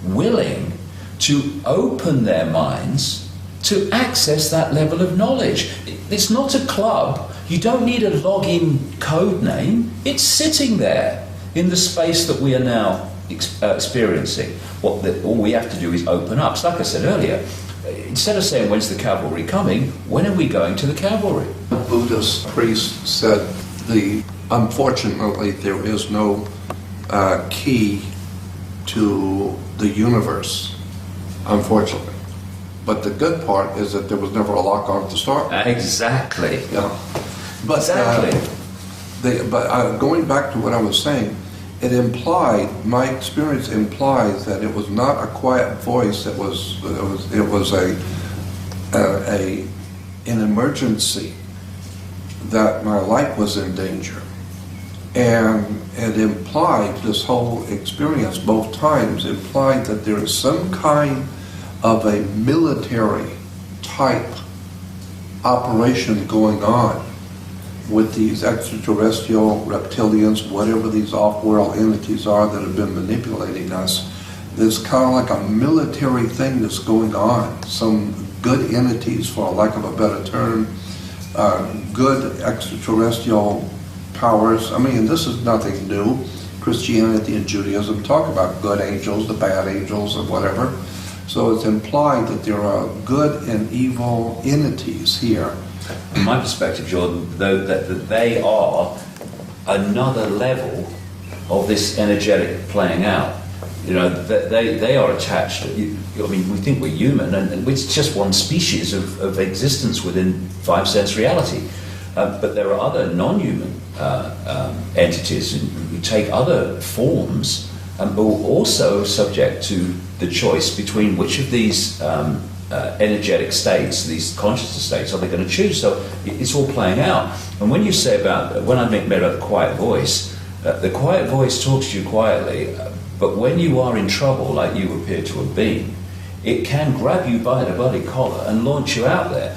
willing to open their minds to access that level of knowledge. It's not a club. You don't need a login code name. It's sitting there in the space that we are now experiencing. All we have to do is open up. So like I said earlier, instead of saying, when's the cavalry coming, when are we going to the cavalry? A Buddhist priest said, unfortunately, there is no key to the universe, unfortunately. But the good part is that there was never a lock on it to start with. Exactly. Yeah. But, exactly. Going back to what I was saying, my experience implies that it was not a quiet voice. It was an emergency, that my life was in danger, and it implied, this whole experience both times implied, that there is some kind of a military type operation going on with these extraterrestrial reptilians, whatever these off-world entities are that have been manipulating us. There's kind of like a military thing that's going on. Some good entities, for lack of a better term, good extraterrestrial powers. I mean, this is nothing new. Christianity and Judaism talk about good angels, the bad angels, or whatever. So it's implied that there are good and evil entities here. From my perspective, Jordan, though, that they are another level of this energetic playing out. They are attached. I mean, we think we're human, and it's just one species of existence within five-sense reality. But there are other non-human entities who take other forms, but are also subject to the choice between which of these energetic states, these consciousness states, are they going to choose. So it's all playing out. And when you say when I made about the quiet voice talks to you quietly, but when you are in trouble, like you appear to have been, it can grab you by the bloody collar and launch you out there.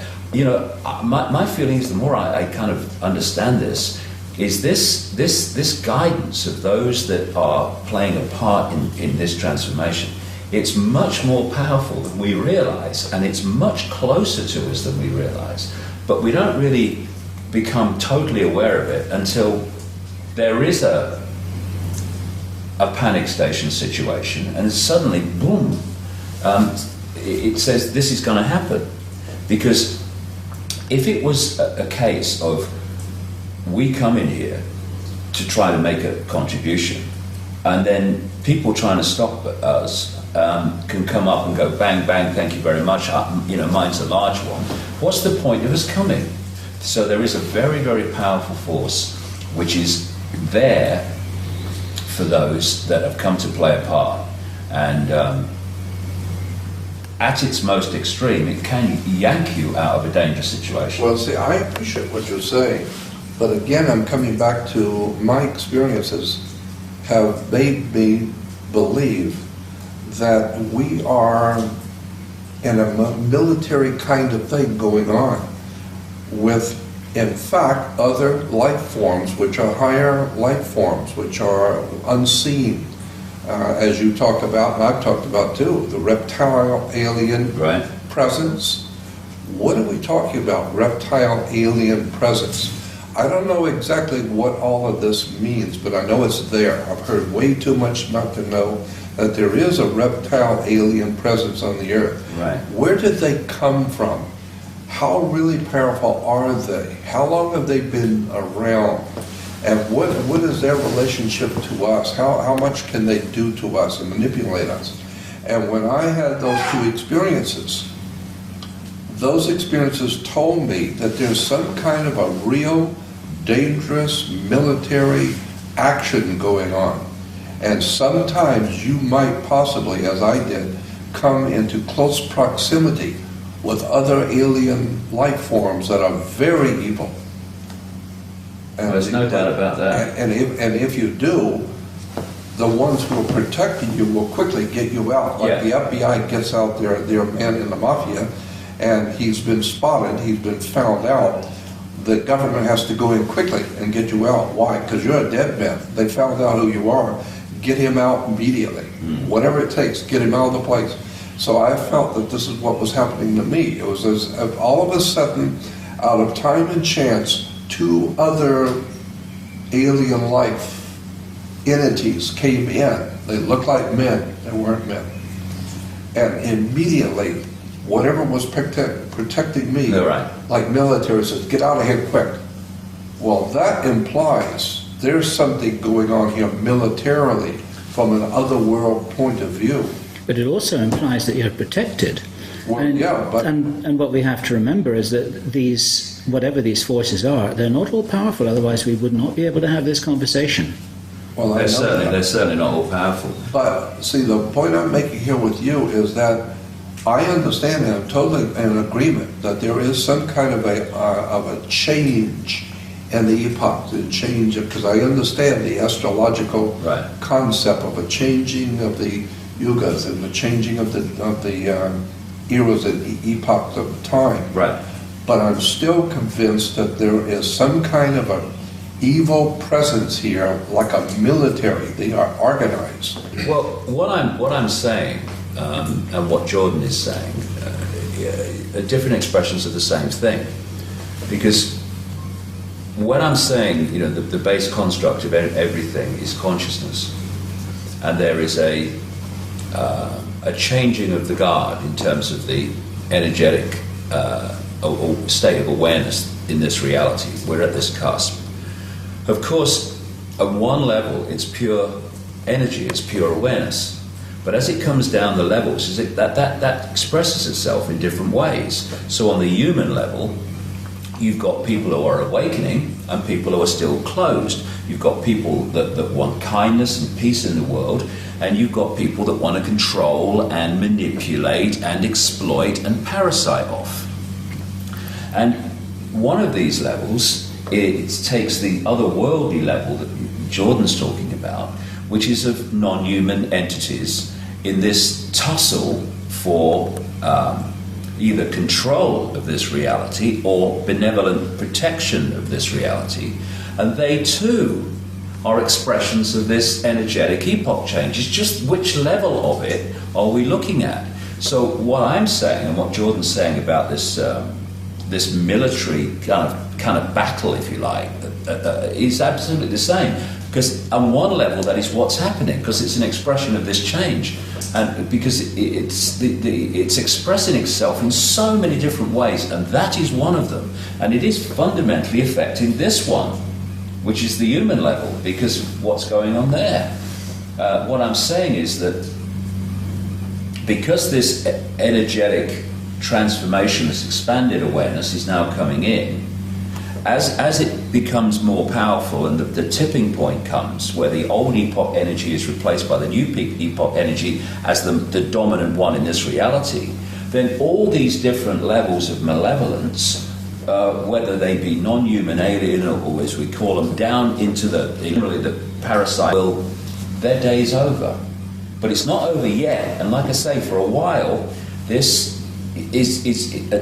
My feeling is, the more I kind of understand this, is this guidance of those that are playing a part in this transformation. It's much more powerful than we realize, and it's much closer to us than we realize. But we don't really become totally aware of it until there is a panic station situation, and suddenly, boom, it says this is going to happen. Because if it was a case of we come in here to try to make a contribution, and then people trying to stop us can come up and go bang, bang, thank you very much, mine's a large one. What's the point of us coming? So there is a very, very powerful force which is there for those that have come to play a part. And at its most extreme, it can yank you out of a dangerous situation. Well, see, I appreciate what you're saying, but again, I'm coming back to my experiences have made me believe that we are in a military kind of thing going on with, in fact, other life forms, which are higher life forms, which are unseen, as you talked about, and I've talked about too, the reptile alien presence. What are we talking about, reptile alien presence? I don't know exactly what all of this means, but I know it's there. I've heard way too much not to know that there is a reptile alien presence on the earth. Right. Where did they come from? How really powerful are they? How long have they been around? And what is their relationship to us? How much can they do to us and manipulate us? And when I had those two experiences, those experiences told me that there's some kind of a real dangerous military action going on. And sometimes you might possibly, as I did, come into close proximity with other alien life forms that are very evil. And there's no doubt about that. And if you do, the ones who are protecting you will quickly get you out. Like the FBI gets out their man in the mafia, and he's been spotted, he's been found out. The government has to go in quickly and get you out. Why? Because you're a dead man. They found out who you are. Get him out immediately. Whatever it takes, get him out of the place. So I felt that this is what was happening to me. It was as if all of a sudden, out of time and chance, two other alien life entities came in. They looked like men. They weren't men. And immediately, whatever was protecting me, like military, says, get out of here quick. Well, that implies there's something going on here militarily from an otherworld point of view. But it also implies that you're protected. Well, and what we have to remember is that these, whatever these forces are, they're not all powerful, otherwise we would not be able to have this conversation. Well, they're certainly not all powerful. But see, the point I'm making here with you is that I understand and I'm totally in agreement that there is some kind of a change in the epoch, the change, because I understand the astrological concept of a changing of the yugas and the changing of the eras and epochs of time. Right. But I'm still convinced that there is some kind of a evil presence here, like a military. They are organized. Well, what I'm saying, and what Jordan is saying, are different expressions of the same thing. Because when I'm saying, the base construct of everything is consciousness, and there is a changing of the guard in terms of the energetic or state of awareness in this reality. We're at this cusp. Of course, at one level, it's pure energy, it's pure awareness. But as it comes down the levels, that expresses itself in different ways. So on the human level, you've got people who are awakening and people who are still closed. You've got people that want kindness and peace in the world, and you've got people that want to control and manipulate and exploit and parasite off. And one of these levels, it takes the otherworldly level that Jordan's talking about, which is of non-human entities in this tussle for either control of this reality or benevolent protection of this reality. And they too are expressions of this energetic epoch change. It's just which level of it are we looking at? So what I'm saying and what Jordan's saying about this this military kind of battle, if you like, is absolutely the same. Because on one level, that is what's happening, because it's an expression of this change, and because it's expressing itself in so many different ways, and that is one of them, and it is fundamentally affecting this one, which is the human level, because what's going on there. What I'm saying is that because this energetic transformation, this expanded awareness is now coming in, as it becomes more powerful and the tipping point comes where the old epoch energy is replaced by the new epoch energy as the dominant one in this reality, then all these different levels of malevolence, whether they be non-human, alien, or as we call them, down into the parasite, their day is over. But it's not over yet, and like I say, for a while, this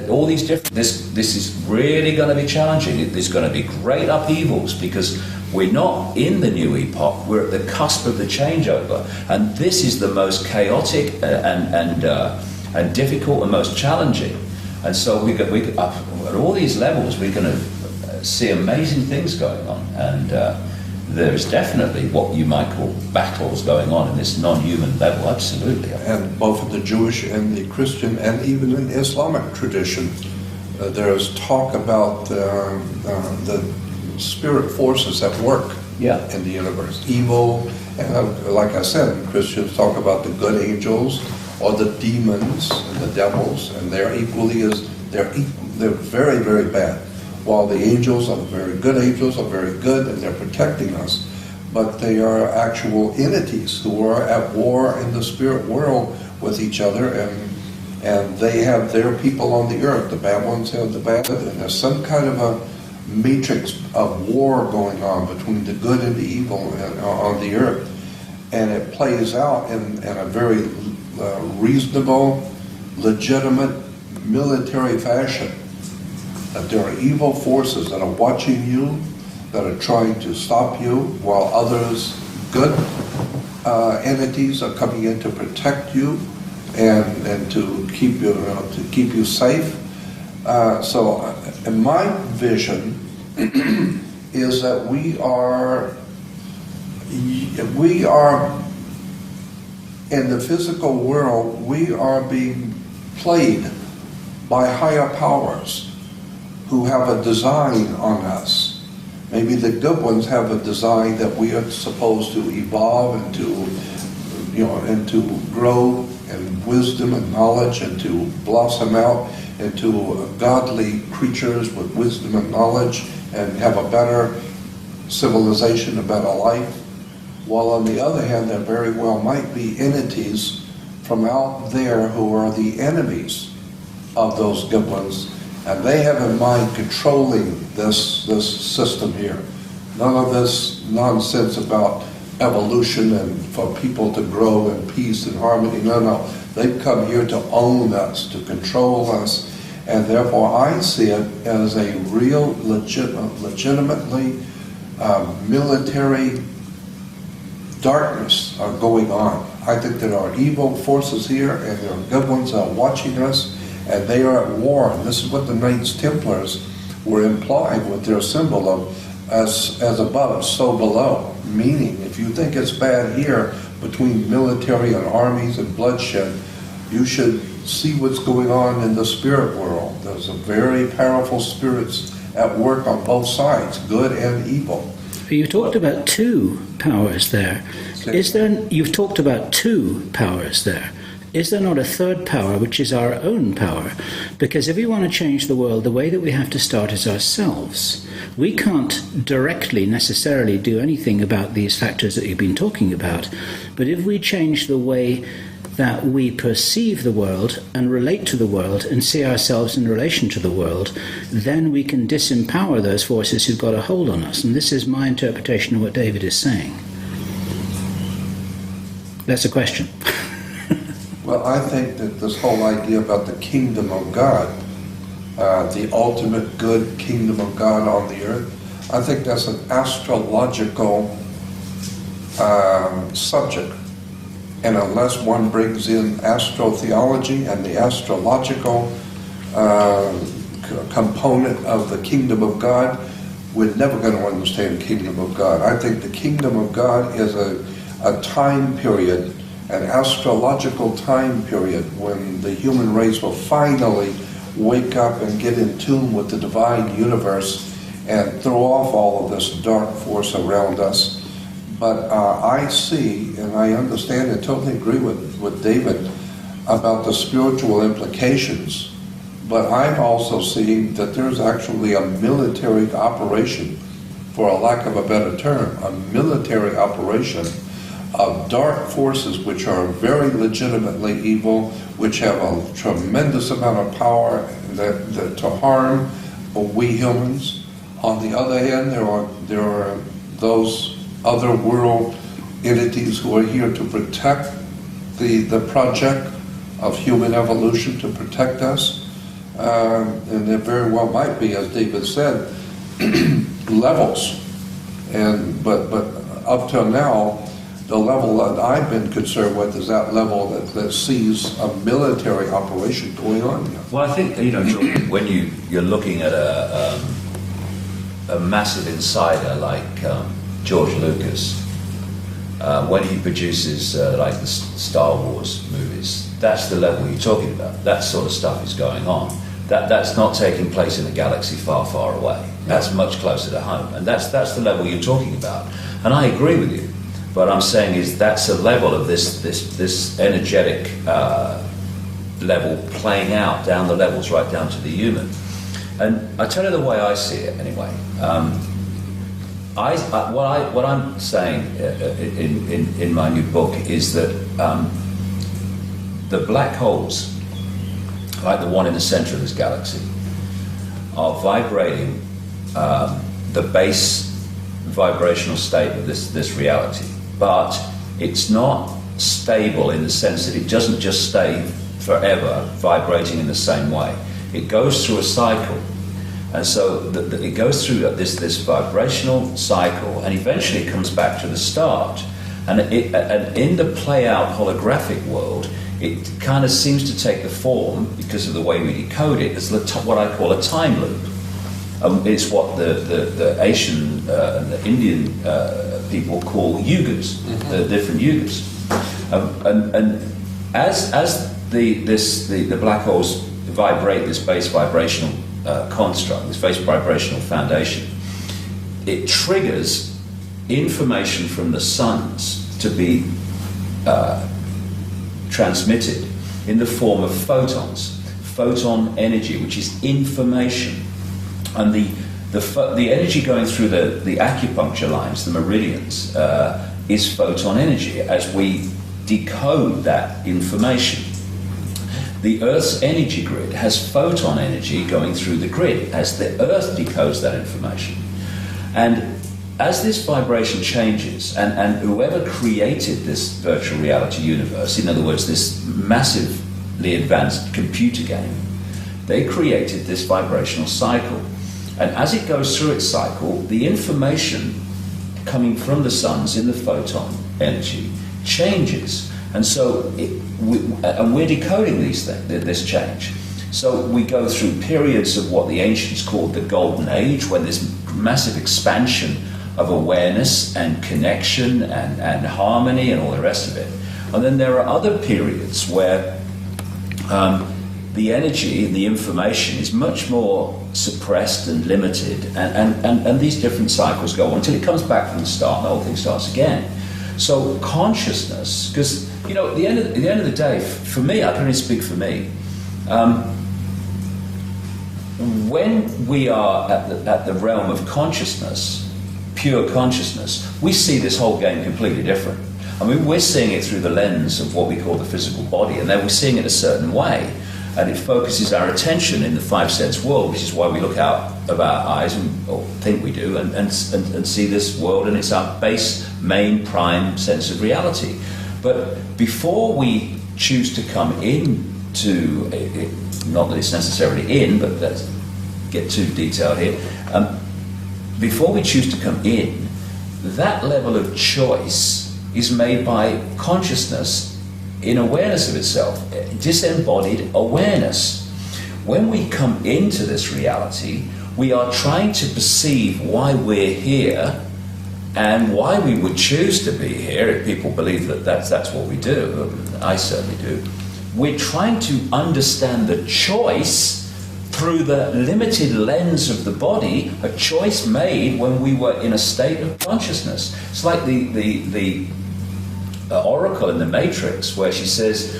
all these different. This is really going to be challenging. There's going to be great upheavals because we're not in the new epoch. We're at the cusp of the changeover, and this is the most chaotic and difficult and most challenging. And so we at all these levels, we're going to see amazing things going on, and there is definitely what you might call battles going on in this non-human level, absolutely. And both in the Jewish and the Christian and even in Islamic tradition, there's talk about the spirit forces at work in the universe. Evil, and like I said, Christians talk about the good angels or the demons and the devils, and they're very, very bad. While the angels are very good angels, are very good, and they're protecting us. But they are actual entities who are at war in the spirit world with each other, and they have their people on the earth. The bad ones have the bad, and there's some kind of a matrix of war going on between the good and the evil on the earth. And it plays out in a very reasonable, legitimate, military fashion. That there are evil forces that are watching you, that are trying to stop you, while others, good entities, are coming in to protect you and to keep you safe. So, in my vision, is that we are in the physical world. We are being played by higher powers who have a design on us. Maybe the good ones have a design that we are supposed to evolve and to grow in wisdom and knowledge, and to blossom out into godly creatures with wisdom and knowledge, and have a better civilization, a better life. While on the other hand, there very well might be entities from out there who are the enemies of those good ones, and they have in mind controlling this system here. None of this nonsense about evolution and for people to grow in peace and harmony. No. They've come here to own us, to control us, and therefore I see it as a real, legitimately military darkness going on. I think there are evil forces here, and there are good ones that are watching us, and they are at war. And this is what the Knights Templars were implying with their symbol of as above, so below. Meaning, if you think it's bad here between military and armies and bloodshed, you should see what's going on in the spirit world. There's a very powerful spirits at work on both sides, good and evil. You talked about two powers there. You've talked about two powers there. Is there not a third power, which is our own power? Because if we want to change the world, the way that we have to start is ourselves. We can't directly necessarily do anything about these factors that you've been talking about. But if we change the way that we perceive the world and relate to the world and see ourselves in relation to the world, then we can disempower those forces who've got a hold on us. And this is my interpretation of what David is saying. That's a question. Well, I think that this whole idea about the kingdom of God, the ultimate good kingdom of God on the earth, I think that's an astrological subject. And unless one brings in astrotheology and the astrological component of the kingdom of God, we're never going to understand the kingdom of God. I think the kingdom of God is a time period, an astrological time period, when the human race will finally wake up and get in tune with the divine universe and throw off all of this dark force around us. But I see, and I understand and totally agree with David about the spiritual implications, but I'm also seeing that there's actually a military operation, for a lack of a better term, a military operation of dark forces which are very legitimately evil, which have a tremendous amount of power that to harm we humans. On the other hand, there are those other world entities who are here to protect the project of human evolution, to protect us. And there very well might be, as David said, levels. But up till now, the level that I've been concerned with is that level that sees a military operation going on here. Well, I think, Jordan, when you're looking at a massive insider like George Lucas, when he produces like the Star Wars movies, that's the level you're talking about. That sort of stuff is going on. That's not taking place in a galaxy far, far away. That's much closer to home, and that's the level you're talking about. And I agree with you. But I'm saying is that's a level of this energetic level playing out down the levels, right down to the human. And I tell you the way I see it anyway. What I'm saying in my new book is that the black holes, like the one in the center of this galaxy, are vibrating the base vibrational state of this reality. But it's not stable in the sense that it doesn't just stay forever vibrating in the same way. It goes through a cycle. And so it goes through this vibrational cycle, and eventually it comes back to the start. And in the play-out holographic world, it kind of seems to take the form, because of the way we decode it, as what I call a time loop. It's what the Asian and the Indian people call yugas, the different yugas. And as the black holes vibrate this base vibrational construct, this base vibrational foundation, it triggers information from the suns to be transmitted in the form of photons, photon energy, which is information. And the energy going through the acupuncture lines, the meridians, is photon energy as we decode that information. The Earth's energy grid has photon energy going through the grid as the Earth decodes that information. And as this vibration changes, and whoever created this virtual reality universe, in other words, this massively advanced computer game, they created this vibrational cycle. And as it goes through its cycle, the information coming from the suns in the photon energy changes. And so we're decoding this change. So we go through periods of what the ancients called the Golden Age, when this massive expansion of awareness and connection and harmony and all the rest of it. And then there are other periods where the energy and the information is much more suppressed and limited, and these different cycles go on until it comes back from the start and the whole thing starts again. So consciousness, because at the end of the day, for me, I can only speak for me. When we are at the realm of consciousness, pure consciousness, we see this whole game completely different. I mean, we're seeing it through the lens of what we call the physical body, and then we're seeing it a certain way. And it focuses our attention in the five-sense world, which is why we look out of our eyes, or think we do, and see this world, and it's our base, main, prime sense of reality. But before we choose to come into it, not that it's necessarily in, but let's get too detailed here, before we choose to come in, that level of choice is made by consciousness in awareness of itself, disembodied awareness. When we come into this reality, we are trying to perceive why we're here and why we would choose to be here. If people believe that that's what we do, I certainly do. We're trying to understand the choice through the limited lens of the body, a choice made when we were in a state of consciousness. It's like the Oracle in the Matrix, where she says,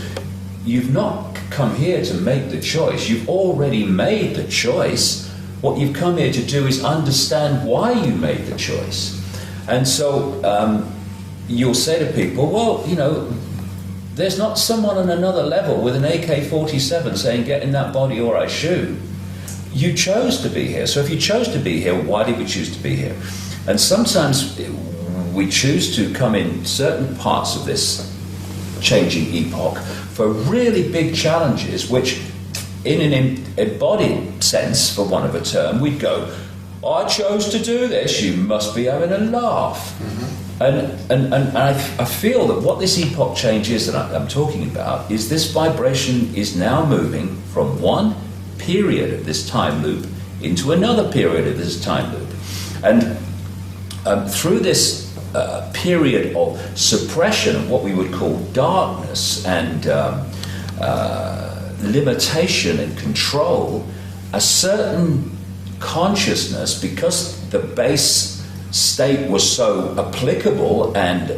you've not come here to make the choice, you've already made the choice. What you've come here to do is understand why you made the choice. And so you'll say to people, well, there's not someone on another level with an AK-47 saying, get in that body or I shoot. You chose to be here. So if you chose to be here, why did we choose to be here? And sometimes we choose to come in certain parts of this changing epoch for really big challenges, which in an embodied sense, for want of a term, we'd go, I chose to do this, you must be having a laugh. Mm-hmm. And I feel that what this epoch change is that I'm talking about is this vibration is now moving from one period of this time loop into another period of this time loop. And through this period of suppression of what we would call darkness and limitation and control, a certain consciousness, because the base state was so applicable and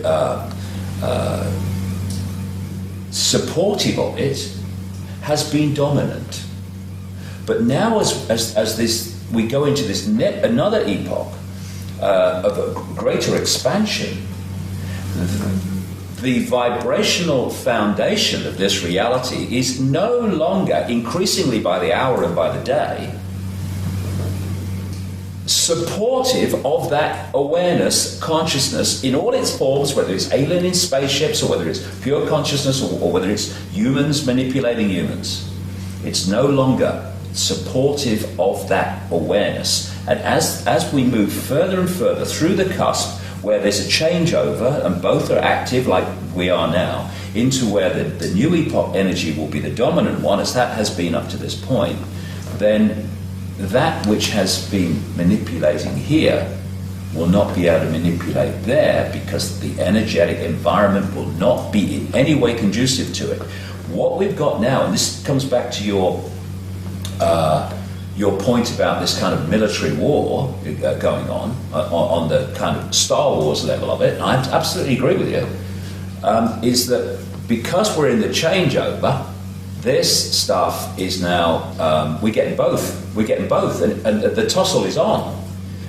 supportive of it, has been dominant. But now as this, we go into this another epoch of a greater expansion, the vibrational foundation of this reality is no longer, increasingly by the hour and by the day, supportive of that awareness, consciousness in all its forms, whether it's alien in spaceships or whether it's pure consciousness or whether it's humans manipulating humans. It's no longer supportive of that awareness. And as we move further and further through the cusp, where there's a changeover and both are active like we are now, into where the new epoch energy will be the dominant one, as that has been up to this point, then that which has been manipulating here will not be able to manipulate there, because the energetic environment will not be in any way conducive to it. What we've got now, and this comes back to your point about this kind of military war going on the kind of Star Wars level of it, and I absolutely agree with you, is that because we're in the changeover, this stuff is now, we're getting both, and the tussle is on.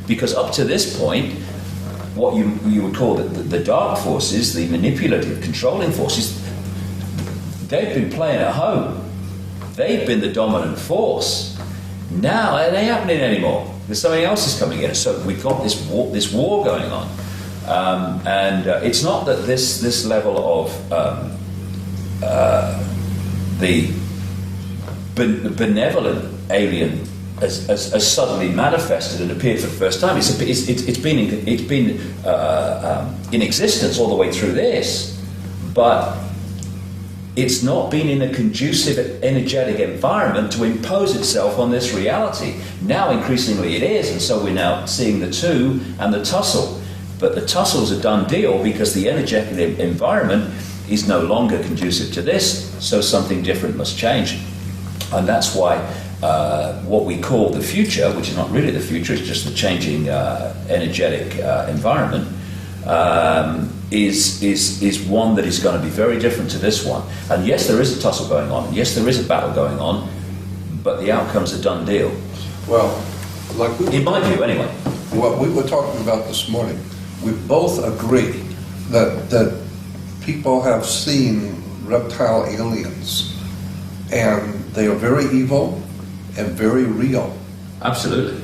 Because up to this point, what you would call the dark forces, the manipulative, controlling forces, they've been playing at home. They've been the dominant force. Now it ain't happening anymore. There's something else is coming in. So we've got this war going on, and it's not that this level of the benevolent alien has suddenly manifested and appeared for the first time. It's been in existence all the way through this, but it's not been in a conducive energetic environment to impose itself on this reality. Now increasingly it is, and so we're now seeing the two and the tussle. But the tussle's a done deal because the energetic environment is no longer conducive to this, so something different must change. And that's why what we call the future, which is not really the future, it's just the changing energetic environment, is one that is going to be very different to this one. And yes, there is a tussle going on, and yes, there is a battle going on, but the outcome's a done deal. Well, like in my view, anyway. What we were talking about this morning, we both agree that people have seen reptile aliens, and they are very evil and very real. Absolutely.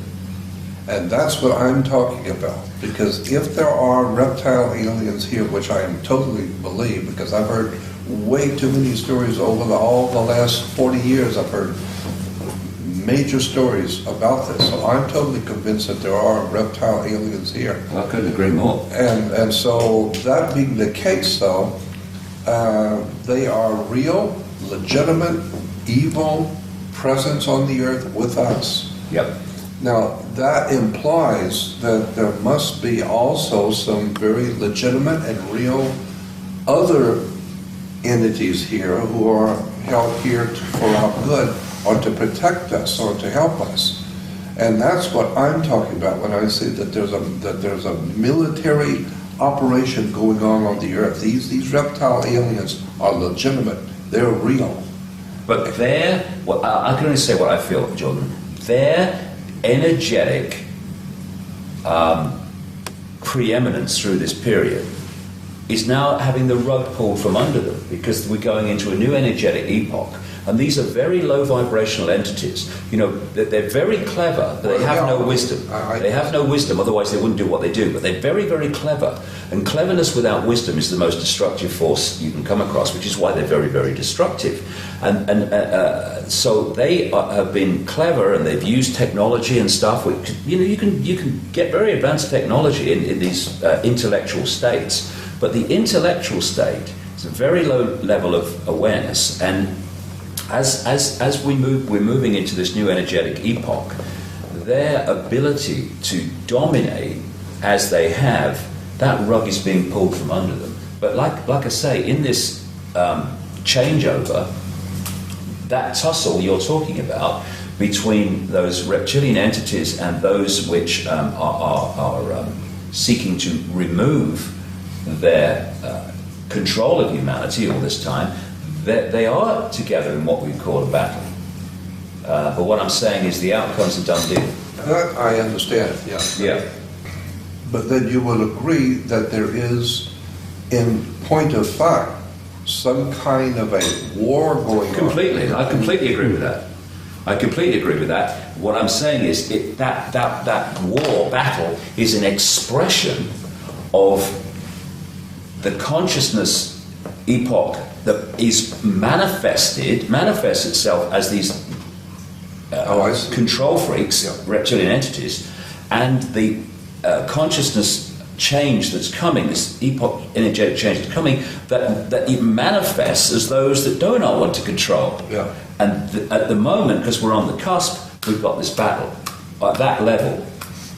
And that's what I'm talking about. Because if there are reptile aliens here, which I totally believe, because I've heard way too many stories over all the last 40 years, I've heard major stories about this. So I'm totally convinced that there are reptile aliens here. I couldn't agree more. And so that being the case, though, they are real, legitimate, evil presence on the earth with us. Yep. Now, that implies that there must be also some very legitimate and real other entities here who are held here for our good, or to protect us, or to help us. And that's what I'm talking about when I say that there's a military operation going on the earth. These reptile aliens are legitimate. They're real. But I can only say what I feel, Jordan. Their energetic preeminence through this period is now having the rug pulled from under them, because we're going into a new energetic epoch. And these are very low vibrational entities. You know, they're very clever, but they have no wisdom. They have no wisdom, otherwise they wouldn't do what they do. But they're very, very clever. And cleverness without wisdom is the most destructive force you can come across, which is why they're very, very destructive. So they have been clever, and they've used technology and stuff. Which, you can get very advanced technology in these intellectual states. But the intellectual state is a very low level of awareness, and as we're moving into this new energetic epoch, their ability to dominate as they have, that rug is being pulled from under them. But like I say, in this changeover, that tussle you're talking about between those reptilian entities and those which are seeking to remove their control of humanity all this time, they are together in what we call a battle. But what I'm saying is the outcome's a done deal. That I understand, yeah. Yeah. But then you will agree that there is, in point of fact, some kind of a war going Completely. on. I completely agree with that. I completely agree with that. What I'm saying is that war, battle, is an expression of the consciousness epoch that is manifests itself as these control freaks, Yeah. reptilian entities, and the consciousness change that's coming, this epoch energetic change that's coming, that it manifests as those that do not want to control. Yeah. And at the moment, because we're on the cusp, we've got this battle at that level,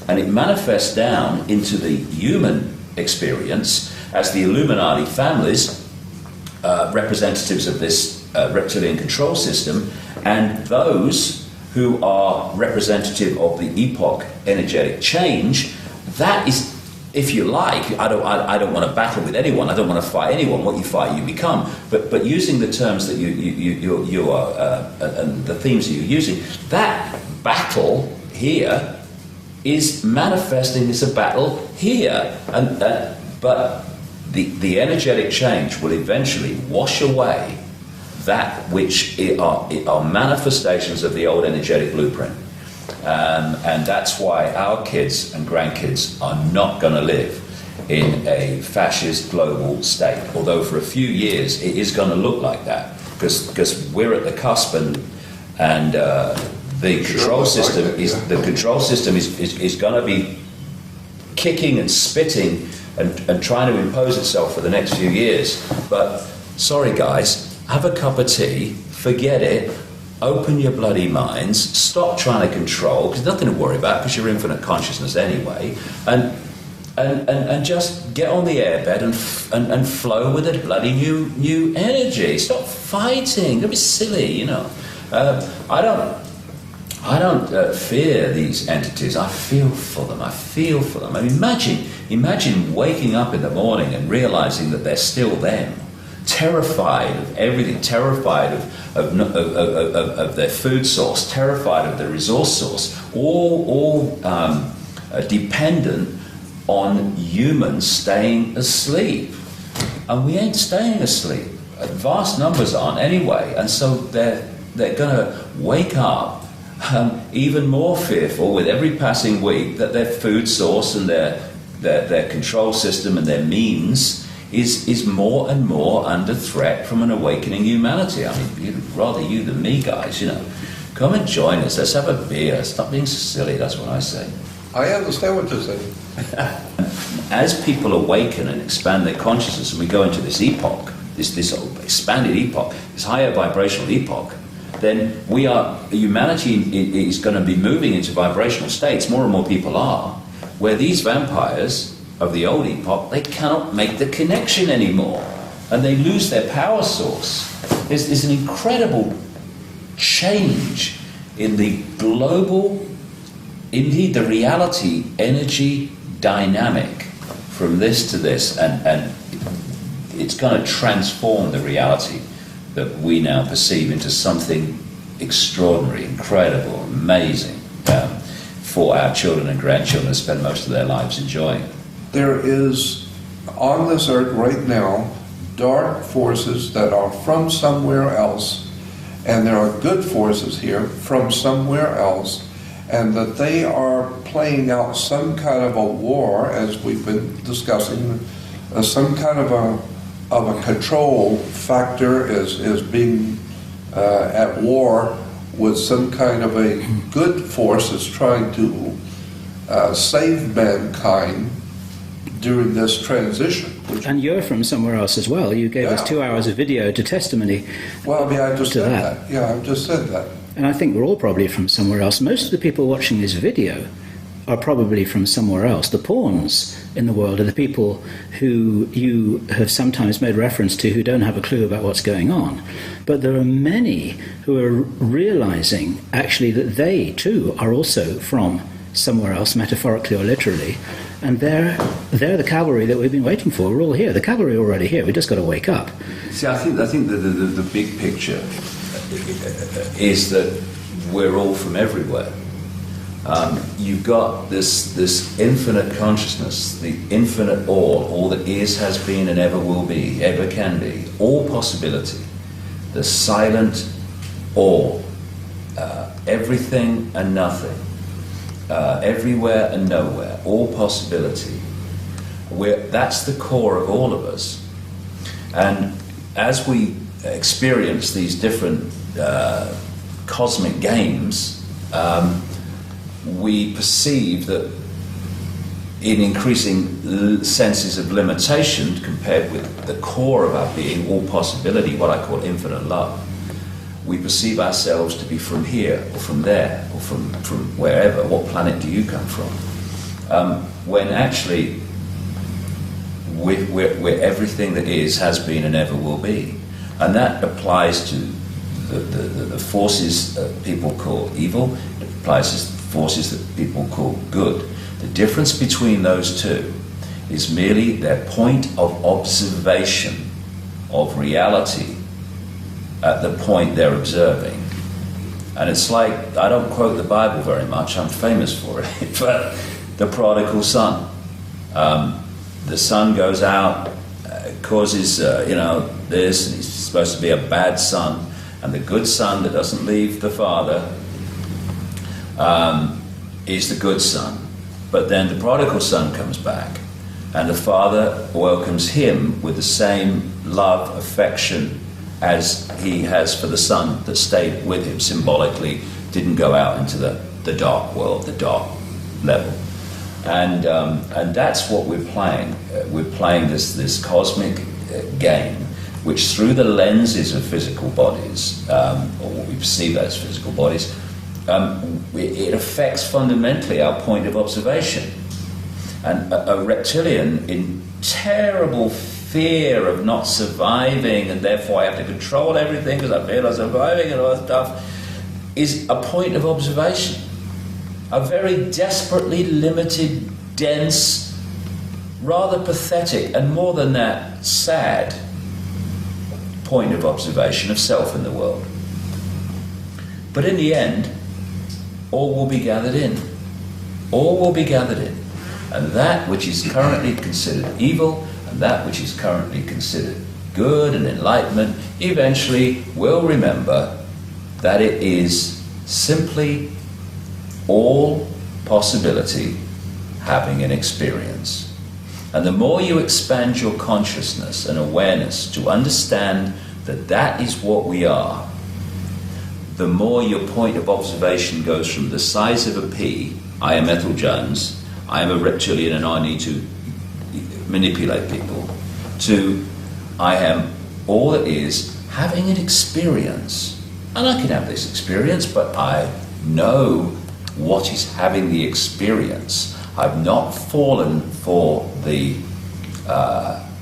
and it manifests down into the human experience as the Illuminati families, representatives of this reptilian control system, and those who are representative of the epoch energetic change. That is, if you like, I don't want to battle with anyone. I don't want to fight anyone. What you fight, you become. But using the terms that you are and the themes that you're using, that battle here is manifesting as a battle here, but the energetic change will eventually wash away that which are manifestations of the old energetic blueprint. And that's why our kids and grandkids are not going to live in a fascist global state. Although for a few years it is going to look like that, because we're at the cusp, and the control system is going to be kicking and spitting and trying to impose itself for the next few years. But sorry guys, have a cup of tea, forget it. Open your bloody minds, stop trying to control, because there's nothing to worry about, because you're infinite consciousness anyway, and just get on the airbed and flow with a bloody new energy. Stop fighting, don't be silly, you know. I don't fear these entities. I feel for them. I mean, imagine waking up in the morning and realizing that they're still them. Terrified of everything, terrified of their food source, terrified of their resource source, all dependent on humans staying asleep. And we ain't staying asleep. Vast numbers aren't anyway, and so they're going to wake up even more fearful with every passing week that their food source and their control system and their means is more and more under threat from an awakening humanity. I mean, rather you than me, guys, you know. Come and join us. Let's have a beer. Stop being so silly, that's what I say. I understand what you're saying. As people awaken and expand their consciousness, and we go into this epoch, this expanded epoch, this higher vibrational epoch, then humanity is going to be moving into vibrational states, more and more people are, where these vampires of the old epoch, they cannot make the connection anymore, and they lose their power source. There's an incredible change in the global, indeed the reality, energy dynamic from this to this, and it's going to transform the reality that we now perceive into something extraordinary, incredible, amazing, for our children and grandchildren to spend most of their lives enjoying. There is, on this earth right now, dark forces that are from somewhere else, and there are good forces here from somewhere else, and that they are playing out some kind of a war, as we've been discussing, some kind of a control factor is being at war with some kind of a good force that's trying to save mankind during this transition. And you're from somewhere else as well. You gave us 2 hours of video to testimony. Well, I mean, I just to said that. that. Yeah, I just said that. and I think we're all probably from somewhere else. Most of the people watching this video are probably from somewhere else. The pawns in the world are the people who you have sometimes made reference to who don't have a clue about what's going on. But there are many who are realizing actually that they too are also from somewhere else, metaphorically or literally, and they're the cavalry that we've been waiting for. We're all here. The cavalry are already here. We've just got to wake up. See, I think the big picture is that we're all from everywhere. You've got this infinite consciousness, the infinite all that is, has been, and ever will be, ever can be, all possibility, the silent all, everything and nothing, everywhere and nowhere, all possibility. That's the core of all of us. And as we experience these different cosmic games, we perceive that in increasing senses of limitation compared with the core of our being, all possibility, what I call infinite love, we perceive ourselves to be from here or from there or from wherever. What planet do you come from? When actually we're everything that is, has been, and ever will be. And that applies to the forces that people call evil. It applies to forces that people call good. The difference between those two is merely their point of observation of reality at the point they're observing. And it's like, I don't quote the Bible very much, I'm famous for it, but the prodigal son. The son goes out, causes this, and he's supposed to be a bad son, and the good son that doesn't leave the father is the good son. But then the prodigal son comes back, and the father welcomes him with the same love, affection as he has for the son that stayed with him, symbolically didn't go out into the dark world, the dark level. And that's what we're playing. We're playing this cosmic game, which through the lenses of physical bodies, or what we perceive as physical bodies, it affects fundamentally our point of observation. And a reptilian in terrible fear of not surviving, and therefore I have to control everything because I feel I'm surviving and all that stuff, is a point of observation. A very desperately limited, dense, rather pathetic, and more than that, sad point of observation of self in the world. But in the end, all will be gathered in. All will be gathered in. And that which is currently considered evil, and that which is currently considered good and enlightenment, eventually will remember that it is simply all possibility having an experience. And the more you expand your consciousness and awareness to understand that that is what we are, the more your point of observation goes from the size of a pea, I am Ethel Jones, I am a reptilian and I need to manipulate people, to I am all that is having an experience. And I can have this experience, but I know what is having the experience. I've not fallen for the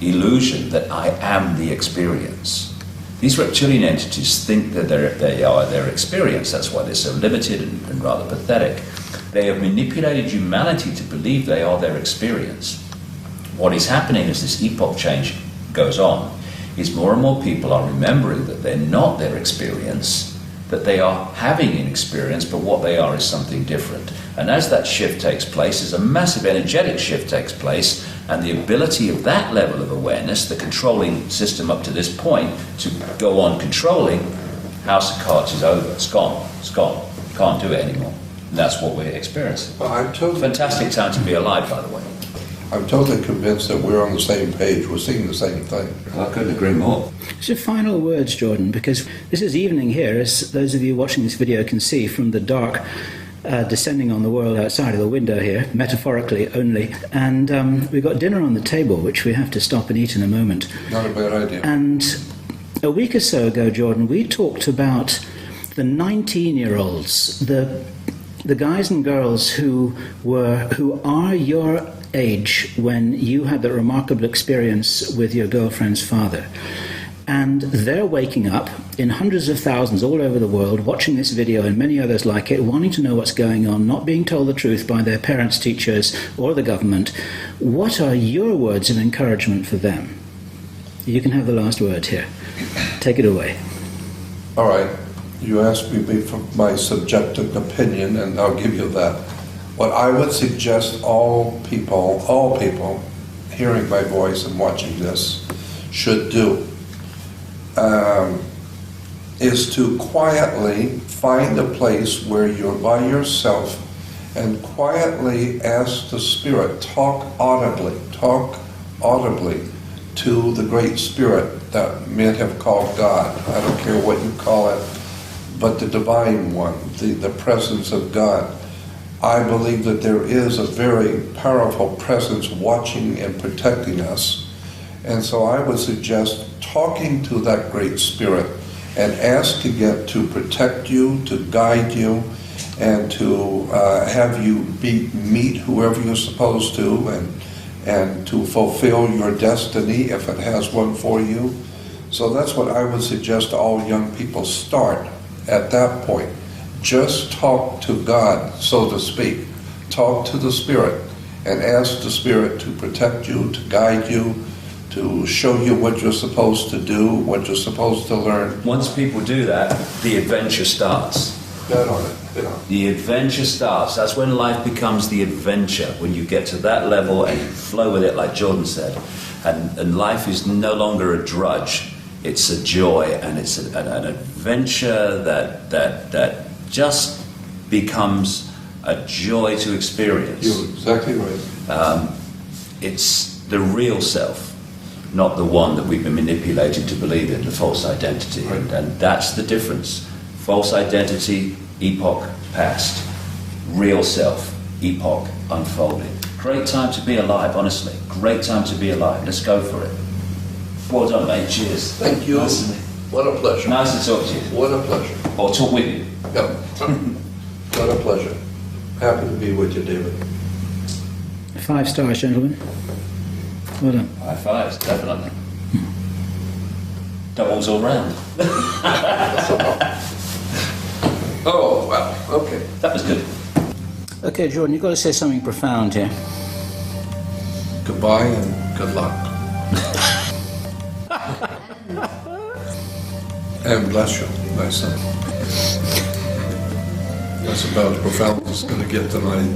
illusion that I am the experience. These reptilian entities think that they are their experience. That's why they're so limited and rather pathetic. They have manipulated humanity to believe they are their experience. What is happening as this epoch change goes on is more and more people are remembering that they're not their experience, that they are having an experience, but what they are is something different. And as that shift takes place, as a massive energetic shift takes place, and the ability of that level of awareness, the controlling system up to this point, to go on controlling, House of Cards is over. It's gone. It's gone. Can't do it anymore. And that's what we're experiencing. Well, I'm totally fantastic time to be alive, by the way. I'm totally convinced that we're on the same page. We're seeing the same thing. I couldn't agree more. So final words, Jordan, because this is evening here, as those of you watching this video can see from the dark descending on the world outside of the window here, metaphorically only. And we've got dinner on the table, which we have to stop and eat in a moment. Not a bad idea. And a week or so ago, Jordan, we talked about the 19-year-olds, the guys and girls who are your age when you had the remarkable experience with your girlfriend's father, and they're waking up in hundreds of thousands all over the world, watching this video and many others like it, wanting to know what's going on, not being told the truth by their parents, teachers, or the government. What are your words of encouragement for them? You can have the last word here. Take it away. All right. You asked me for my subjective opinion, and I'll give you that. What I would suggest all people hearing my voice and watching this should do is to quietly find a place where you're by yourself and quietly ask the Spirit, talk audibly to the Great Spirit that men have called God. I don't care what you call it, but the Divine One, the presence of God. I believe that there is a very powerful presence watching and protecting us. And so I would suggest talking to that Great Spirit and asking it to protect you, to guide you, and to have you meet whoever you're supposed to, and to fulfill your destiny if it has one for you. So that's what I would suggest all young people start at that point. Just talk to God, so to speak. Talk to the Spirit and ask the Spirit to protect you, to guide you, to show you what you're supposed to do, what you're supposed to learn. Once people do that, the adventure starts. Bet on it. Yeah. The adventure starts. That's when life becomes the adventure, when you get to that level and you flow with it, like Jordan said. And life is no longer a drudge. It's a joy, and it's an adventure that just becomes a joy to experience. You're exactly right. It's the real self, not the one that we've been manipulated to believe in, the false identity. Right. And that's the difference. False identity, epoch past. Real self, epoch unfolding. Great time to be alive, honestly. Great time to be alive. Let's go for it. Well done, mate. Cheers. Thank you. What a pleasure. Nice to talk to you. What a pleasure. Or talk with you. Yeah. What a pleasure. Happy to be with you, David. 5 stars, gentlemen. Well done. High fives, definitely. Doubles all round. Oh, wow. Okay. That was good. Okay, Jordan, you've got to say something profound here. Goodbye and good luck. And bless you, my son. That's about as profound as it's going to get tonight.